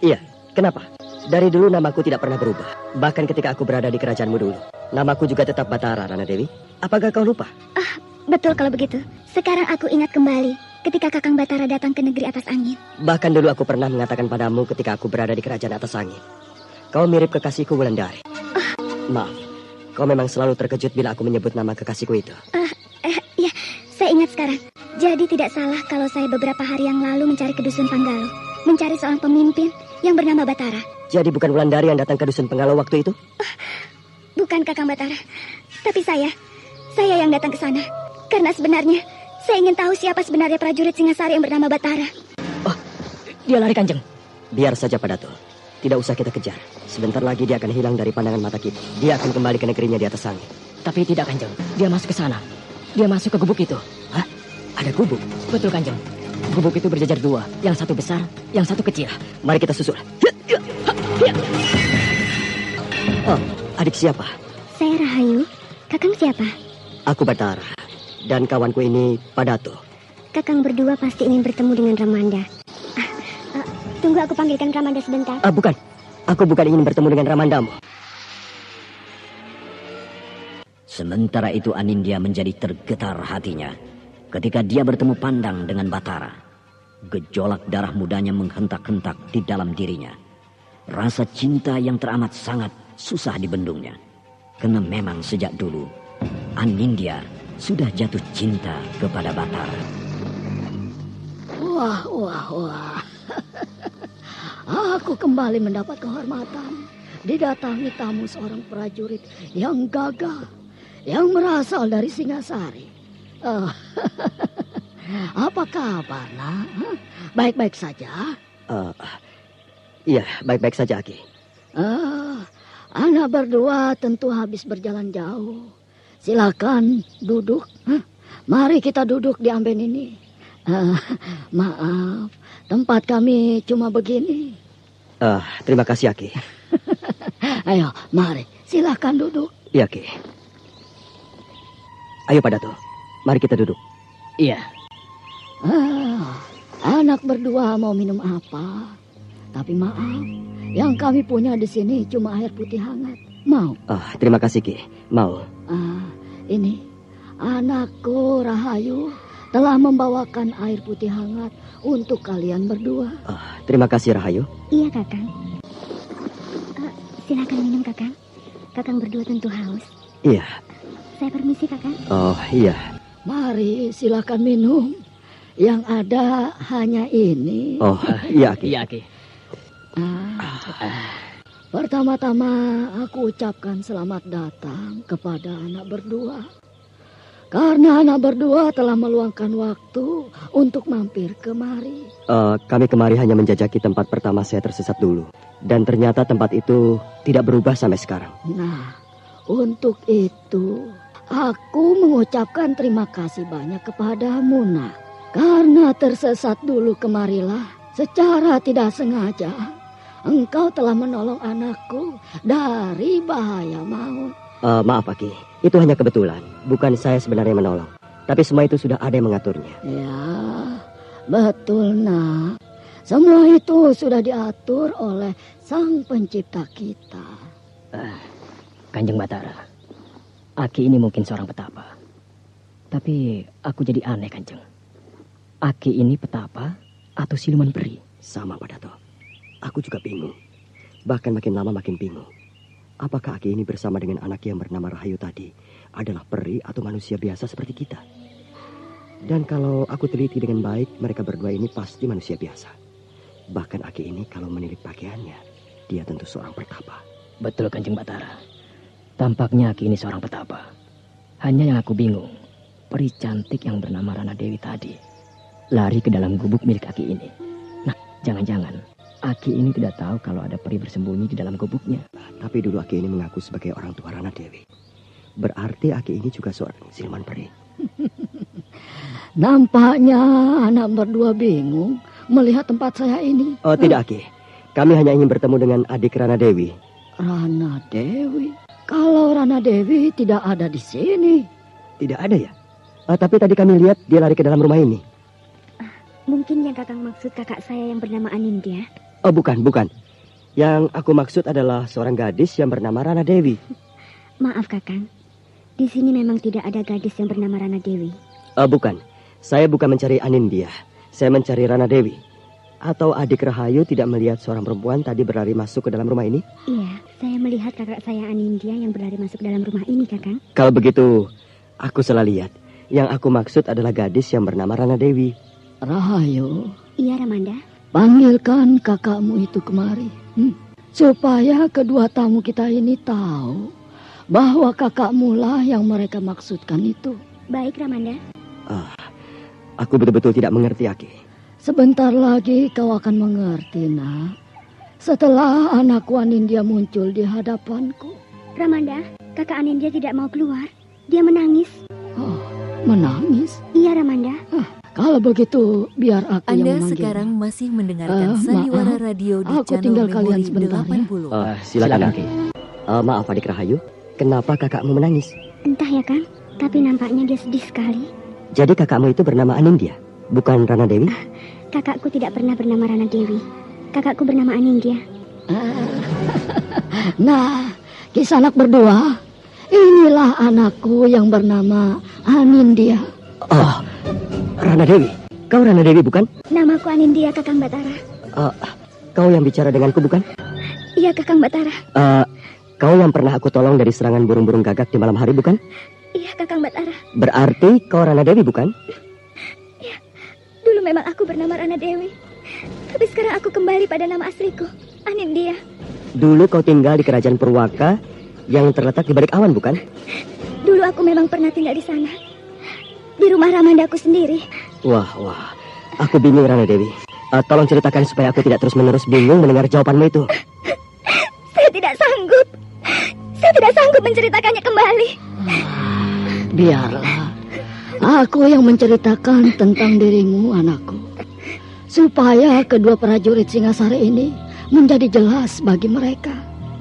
Iya. Kenapa? Dari dulu namaku tidak pernah berubah. Bahkan ketika aku berada di kerajaanmu dulu, namaku juga tetap Batara, Rana Dewi. Apakah kau lupa? Betul kalau begitu. Sekarang aku ingat kembali ketika kakang Batara datang ke negeri atas angin. Bahkan dulu aku pernah mengatakan padamu ketika aku berada di kerajaan atas angin. Kau mirip kekasihku Wulandari. Maaf, kau memang selalu terkejut bila aku menyebut nama kekasihku itu. Ya, saya ingat sekarang. Jadi tidak salah kalau saya beberapa hari yang lalu mencari ke dusun Panggalo, mencari seorang pemimpin yang bernama Batara. Jadi bukan Wulandari yang datang ke dusun Panggalo waktu itu? Bukan kakang Batara, tapi saya yang datang ke sana. Karena sebenarnya saya ingin tahu siapa sebenarnya prajurit Singasari yang bernama Batara. Dia lari, Kanjeng. Biar saja, Padato. Tidak usah kita kejar. Sebentar lagi dia akan hilang dari pandangan mata kita. Dia akan kembali ke negerinya di atas angin. Tapi tidak, Kanjeng. Dia masuk ke sana. Dia masuk ke gubuk itu. Ada gubuk? Betul, Kanjeng. Gubuk itu berjajar dua. Yang satu besar, yang satu kecil. Mari kita susul. Adik siapa? Saya Rahayu. Kakang siapa? Aku Batara. Dan kawanku ini Padato. Kakang berdua pasti ingin bertemu dengan Ramanda. Tunggu aku panggilkan Ramanda sebentar. Bukan. Aku bukan ingin bertemu dengan Ramandamu. Sementara itu Anindya menjadi tergetar hatinya ketika dia bertemu pandang dengan Batara. Gejolak darah mudanya menghentak-hentak di dalam dirinya. Rasa cinta yang teramat sangat susah dibendungnya. Karena memang sejak dulu Anindya sudah jatuh cinta kepada Batara. Wah. Aku kembali mendapat kehormatan didatangi tamu seorang prajurit yang gagah, yang berasal dari Singasari. Apa kabar, nak? Baik-baik saja? Iya, baik-baik saja, Aki. Anak berdua tentu habis berjalan jauh. Silakan duduk. Mari kita duduk di amben ini. Maaf, tempat kami cuma begini. Terima kasih, Aki. Ayo, mari. Silakan duduk. Iya, Ki. Ayo, Padato. Mari kita duduk. Iya. Anak berdua mau minum apa? Tapi maaf, yang kami punya di sini cuma air putih hangat. Mau? Terima kasih, Ki. Mau. Ini, anakku Rahayu telah membawakan air putih hangat untuk kalian berdua. Terima kasih, Rahayu. Iya, Kakang. Silakan minum, Kakang. Kakang berdua tentu haus. Iya. Saya permisi, Kakang. Iya. Mari, silakan minum. Yang ada hanya ini. Iya, Ki. Iya, Ki. Pertama-tama aku ucapkan selamat datang kepada anak berdua. Karena anak berdua telah meluangkan waktu untuk mampir kemari. Kami kemari hanya menjajaki tempat pertama saya tersesat dulu. Dan ternyata tempat itu tidak berubah sampai sekarang. Nah, untuk itu aku mengucapkan terima kasih banyak kepadamu, nak. Karena tersesat dulu kemarilah secara tidak sengaja engkau telah menolong anakku dari bahaya maut. Maaf Aki, itu hanya kebetulan. Bukan saya sebenarnya menolong, tapi semua itu sudah ada yang mengaturnya. Ya, betul nak. Semua itu sudah diatur oleh Sang Pencipta kita. Kanjeng Batara, Aki ini mungkin seorang petapa. Tapi aku jadi aneh, Kanjeng. Aki ini petapa atau siluman peri? Sama Pak Dato. Aku juga bingung. Bahkan makin lama makin bingung. Apakah Aki ini bersama dengan anak yang bernama Rahayu tadi adalah peri atau manusia biasa seperti kita? Dan kalau aku teliti dengan baik, mereka berdua ini pasti manusia biasa. Bahkan Aki ini kalau menilik pakaiannya, dia tentu seorang petapa. Betul Kanjeng Batara. Tampaknya Aki ini seorang petapa. Hanya yang aku bingung, peri cantik yang bernama Rana Dewi tadi lari ke dalam gubuk milik Aki ini. Nah, jangan-jangan Aki ini tidak tahu kalau ada peri bersembunyi di dalam gubuknya. Tapi dulu Aki ini mengaku sebagai orang tua Rana Dewi. Berarti Aki ini juga seorang siluman peri. Nampaknya anak berdua bingung melihat tempat saya ini. Oh tidak Aki, kami hanya ingin bertemu dengan adik Rana Dewi. Rana Dewi? Kalau Rana Dewi tidak ada di sini. Tidak ada ya? Tapi tadi kami lihat dia lari ke dalam rumah ini. Mungkin yang Kakang maksud kakak saya yang bernama Anindya. Oh bukan. Yang aku maksud adalah seorang gadis yang bernama Rana Dewi. Maaf Kakang, di sini memang tidak ada gadis yang bernama Rana Dewi. Bukan, saya bukan mencari Anindya. Saya mencari Rana Dewi. Atau adik Rahayu tidak melihat seorang perempuan tadi berlari masuk ke dalam rumah ini? Iya, saya melihat kakak saya Anindya yang berlari masuk ke dalam rumah ini, Kakang. Kalau begitu, aku salah lihat. Yang aku maksud adalah gadis yang bernama Rana Dewi. Rahayu. Iya, Ramanda. Panggilkan kakakmu itu kemari. Supaya kedua tamu kita ini tahu bahwa kakakmu lah yang mereka maksudkan itu. Baik, Ramanda. Aku betul-betul tidak mengerti, Aki. Sebentar lagi kau akan mengerti, nak. Setelah anakku Anindya muncul di hadapanku. Ramanda, kakak Anindya tidak mau keluar. Dia menangis. Oh, menangis? Iya, Ramanda. Kalau begitu, biar aku Anda yang memanggil. Anda sekarang masih mendengarkan Sandiwara Radio di aku channel tinggal kalian Memori sebentar 80. Ya. Silakan, Aki. Maaf, adik Rahayu. Kenapa kakakmu menangis? Entah ya, Kang. Tapi nampaknya dia sedih sekali. Jadi kakakmu itu bernama Anindya, bukan Rana Dewi? Kakakku tidak pernah bernama Rana Dewi. Kakakku bernama Anindya. Nah, kisah anak berdua. Inilah anakku yang bernama Anindya. Oh, Rana Dewi. Kau Rana Dewi bukan? Namaku Anindya, Kakang Batara. Kau yang bicara denganku bukan? Iya, Kakang Batara. Kau yang pernah aku tolong dari serangan burung-burung gagak di malam hari bukan? Iya, Kakang Batara. Berarti kau Rana Dewi bukan? Ya, dulu memang aku bernama Rana Dewi. Tapi sekarang aku kembali pada nama asliku, Anindya. Dulu kau tinggal di kerajaan Purwaka yang terletak di balik awan bukan? Dulu aku memang pernah tinggal di sana. Di rumah Ramandaku sendiri. Wah. Aku bingung Rana Dewi. Tolong ceritakan supaya aku tidak terus-menerus bingung mendengar jawabanmu itu. Saya tidak sanggup. Saya tidak sanggup menceritakannya kembali. Biarlah. Aku yang menceritakan tentang dirimu, anakku. Supaya kedua prajurit Singasari ini menjadi jelas bagi mereka.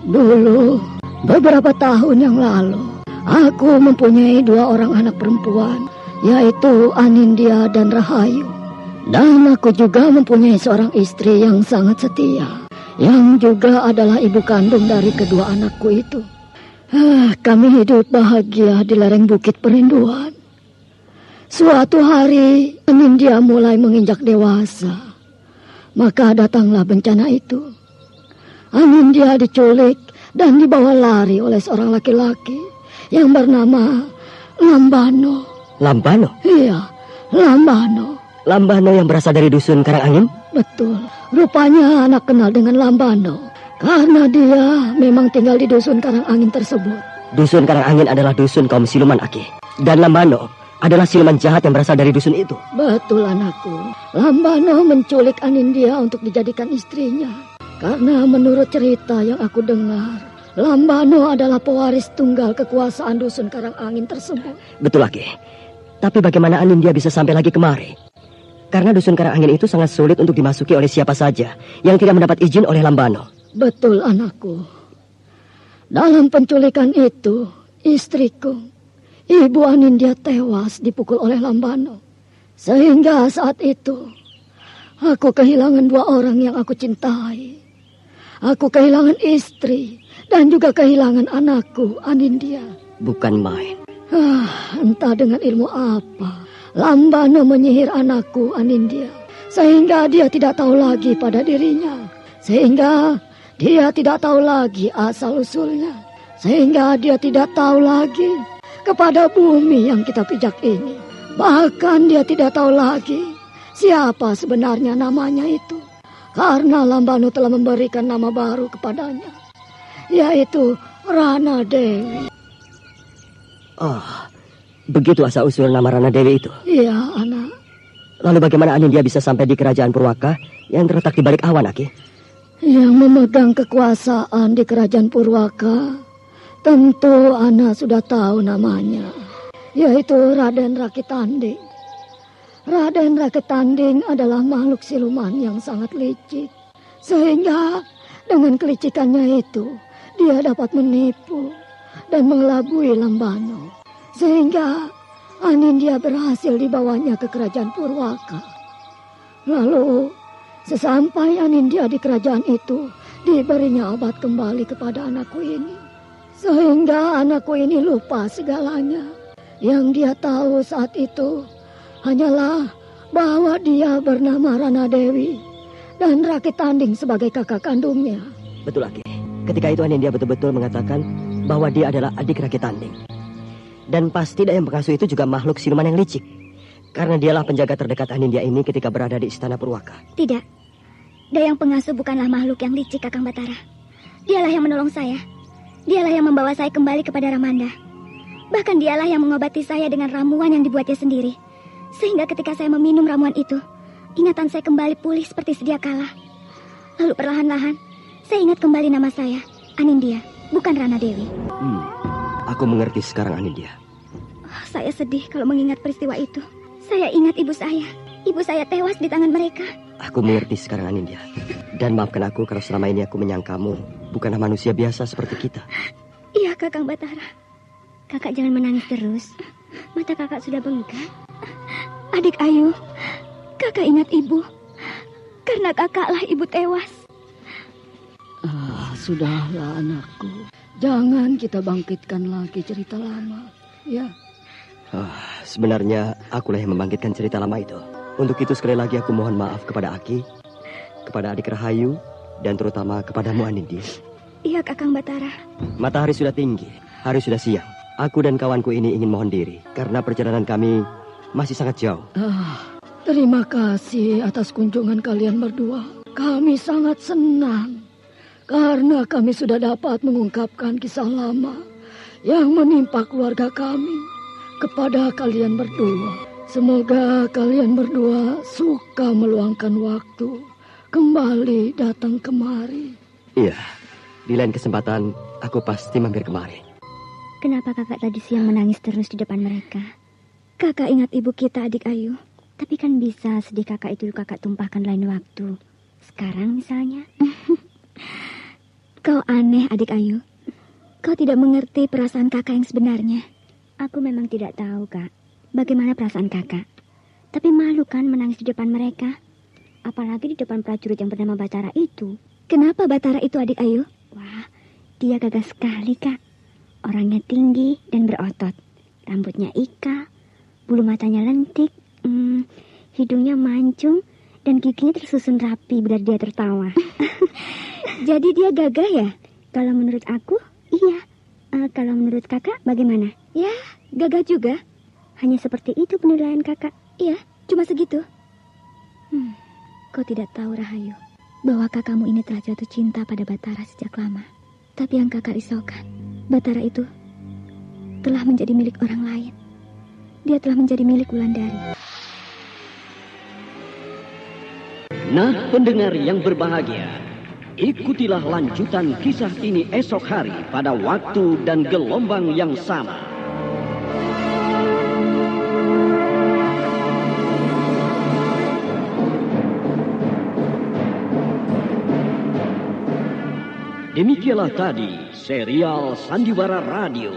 Dulu, beberapa tahun yang lalu, aku mempunyai 2 orang anak perempuan, yaitu Anindya dan Rahayu. Dan aku juga mempunyai seorang istri yang sangat setia, yang juga adalah ibu kandung dari kedua anakku itu. Kami hidup bahagia di lereng Bukit Perinduan. Suatu hari, Anindya mulai menginjak dewasa. Maka datanglah bencana itu. Anindya diculik dan dibawa lari oleh seorang laki-laki yang bernama Lambano. Lambano? Iya, Lambano. Lambano yang berasal dari dusun Karangangin? Betul. Rupanya anak kenal dengan Lambano karena dia memang tinggal di dusun Karangangin tersebut. Dusun Karangangin adalah dusun kaum siluman, Aki. Dan Lambano adalah siluman jahat yang berasal dari dusun itu. Betul, anakku. Lambano menculik Anindya untuk dijadikan istrinya. Karena menurut cerita yang aku dengar, Lambano adalah pewaris tunggal kekuasaan dusun Karangangin tersebut. Betul, Aki. Tapi bagaimana Anindya bisa sampai lagi kemari? Karena dusun Karangangin itu sangat sulit untuk dimasuki oleh siapa saja yang tidak mendapat izin oleh Lambano. Betul, anakku. Dalam penculikan itu, istriku, Ibu Anindya, tewas dipukul oleh Lambano. Sehingga saat itu, aku kehilangan 2 orang yang aku cintai. Aku kehilangan istri dan juga kehilangan anakku, Anindya. Bukan main. Entah dengan ilmu apa Lambano menyihir anakku, Anindya, sehingga dia tidak tahu lagi pada dirinya, sehingga dia tidak tahu lagi asal-usulnya, sehingga dia tidak tahu lagi kepada bumi yang kita pijak ini. Bahkan dia tidak tahu lagi siapa sebenarnya namanya itu, karena Lambano telah memberikan nama baru kepadanya, yaitu Rana Dewi. Oh, begitu asal-usul nama Rana Dewi itu? Iya, anak. Lalu bagaimana Anindya bisa sampai di kerajaan Purwaka yang terletak di balik awan, Aki? Yang memegang kekuasaan di kerajaan Purwaka, tentu Ana sudah tahu namanya, yaitu Raden Rakitanding. Raden Rakitanding adalah makhluk siluman yang sangat licik, sehingga dengan kelicikannya itu dia dapat menipu dan mengelabui Lambano, sehingga Anindya berhasil dibawanya ke kerajaan Purwaka. Lalu sesampai Anindya di kerajaan itu, diberinya obat kembali kepada anakku ini, sehingga anakku ini lupa segalanya. Yang dia tahu saat itu hanyalah bahwa dia bernama Rana Dewi dan Rakitanding sebagai kakak kandungnya. Betul, Aki. Ketika itu Anindya betul-betul mengatakan bahwa dia adalah adik Rakitanding. Dan pasti Dayang Pengasuh itu juga makhluk siluman yang licik, karena dialah penjaga terdekat Anindya ini ketika berada di istana Purwaka. Tidak, Dayang Pengasuh bukanlah makhluk yang licik, Kakang Batara. Dialah yang menolong saya. Dialah yang membawa saya kembali kepada Ramanda. Bahkan dialah yang mengobati saya dengan ramuan yang dibuatnya sendiri, sehingga ketika saya meminum ramuan itu, ingatan saya kembali pulih seperti sedia kala. Lalu perlahan-lahan saya ingat kembali nama saya, Anindya, bukan Rana Dewi. Aku mengerti sekarang, Anindya. Saya sedih kalau mengingat peristiwa itu. Saya ingat ibu saya. Ibu saya tewas di tangan mereka. Aku mengerti sekarang, Anindya. Dan maafkan aku kalau selama ini aku menyangkamu bukanlah manusia biasa seperti kita. Iya, Kakang Batara. Kakak jangan menangis terus. Mata kakak sudah bengkak. Adik Ayu, kakak ingat ibu. Karena kakaklah ibu tewas. Sudahlah anakku. Jangan kita bangkitkan lagi cerita lama, ya. Sebenarnya akulah yang membangkitkan cerita lama itu. Untuk itu sekali lagi aku mohon maaf kepada Aki, kepada adik Rahayu, dan terutama kepadamu, Anindya. Iya, Kakang Batara. Matahari sudah tinggi, hari sudah siang. Aku dan kawanku ini ingin mohon diri, karena perjalanan kami masih sangat jauh. Terima kasih atas kunjungan kalian berdua. Kami sangat senang, karena kami sudah dapat mengungkapkan kisah lama yang menimpa keluarga kami kepada kalian berdua. Semoga kalian berdua suka meluangkan waktu kembali datang kemari. Iya, di lain kesempatan aku pasti mampir kemari. Kenapa kakak tadi siang menangis terus di depan mereka? Kakak ingat ibu kita, adik Ayu. Tapi kan bisa sedih kakak itu kakak tumpahkan lain waktu. Sekarang misalnya. Kau aneh, adik Ayu. Kau tidak mengerti perasaan kakak yang sebenarnya. Aku memang tidak tahu, Kak, bagaimana perasaan kakak. Tapi malu kan menangis di depan mereka. Apalagi di depan prajurit yang bernama Batara itu. Kenapa Batara itu, adik Ayu? Wah, dia gagah sekali, Kak. Orangnya tinggi dan berotot. Rambutnya ika, bulu matanya lentik, hidungnya mancung, dan giginya tersusun rapi bila dia tertawa. Jadi dia gagah ya? Kalau menurut aku, iya. Kalau menurut kakak, bagaimana? Ya, gagah juga. Hanya seperti itu penilaian kakak. Iya, cuma segitu. Kau tidak tahu, Rahayu, bahwa kakakmu ini telah jatuh cinta pada Batara sejak lama. Tapi yang kakak risaukan, Batara itu telah menjadi milik orang lain. Dia telah menjadi milik Wulandari. Nah, pendengar yang berbahagia, ikutilah lanjutan kisah ini esok hari pada waktu dan gelombang yang sama. Demikianlah tadi serial Sandiwara Radio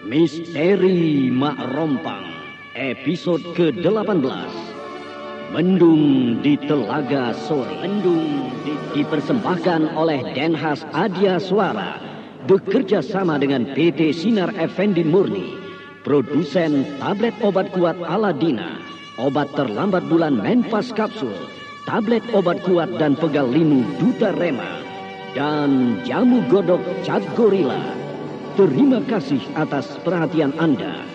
Misteri Mak Rompang episode ke-18. Mendung di Telaga Sore. Mendung dipersembahkan oleh Denhas Adia Suara bekerja sama dengan PT Sinar Effendi Murni. Produsen tablet obat kuat Aladina, obat terlambat bulan Menpas Kapsul, tablet obat kuat dan pegal linu Duta Rema, dan jamu godok Cat Gorilla. Terima kasih atas perhatian Anda.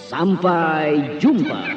Sampai jumpa.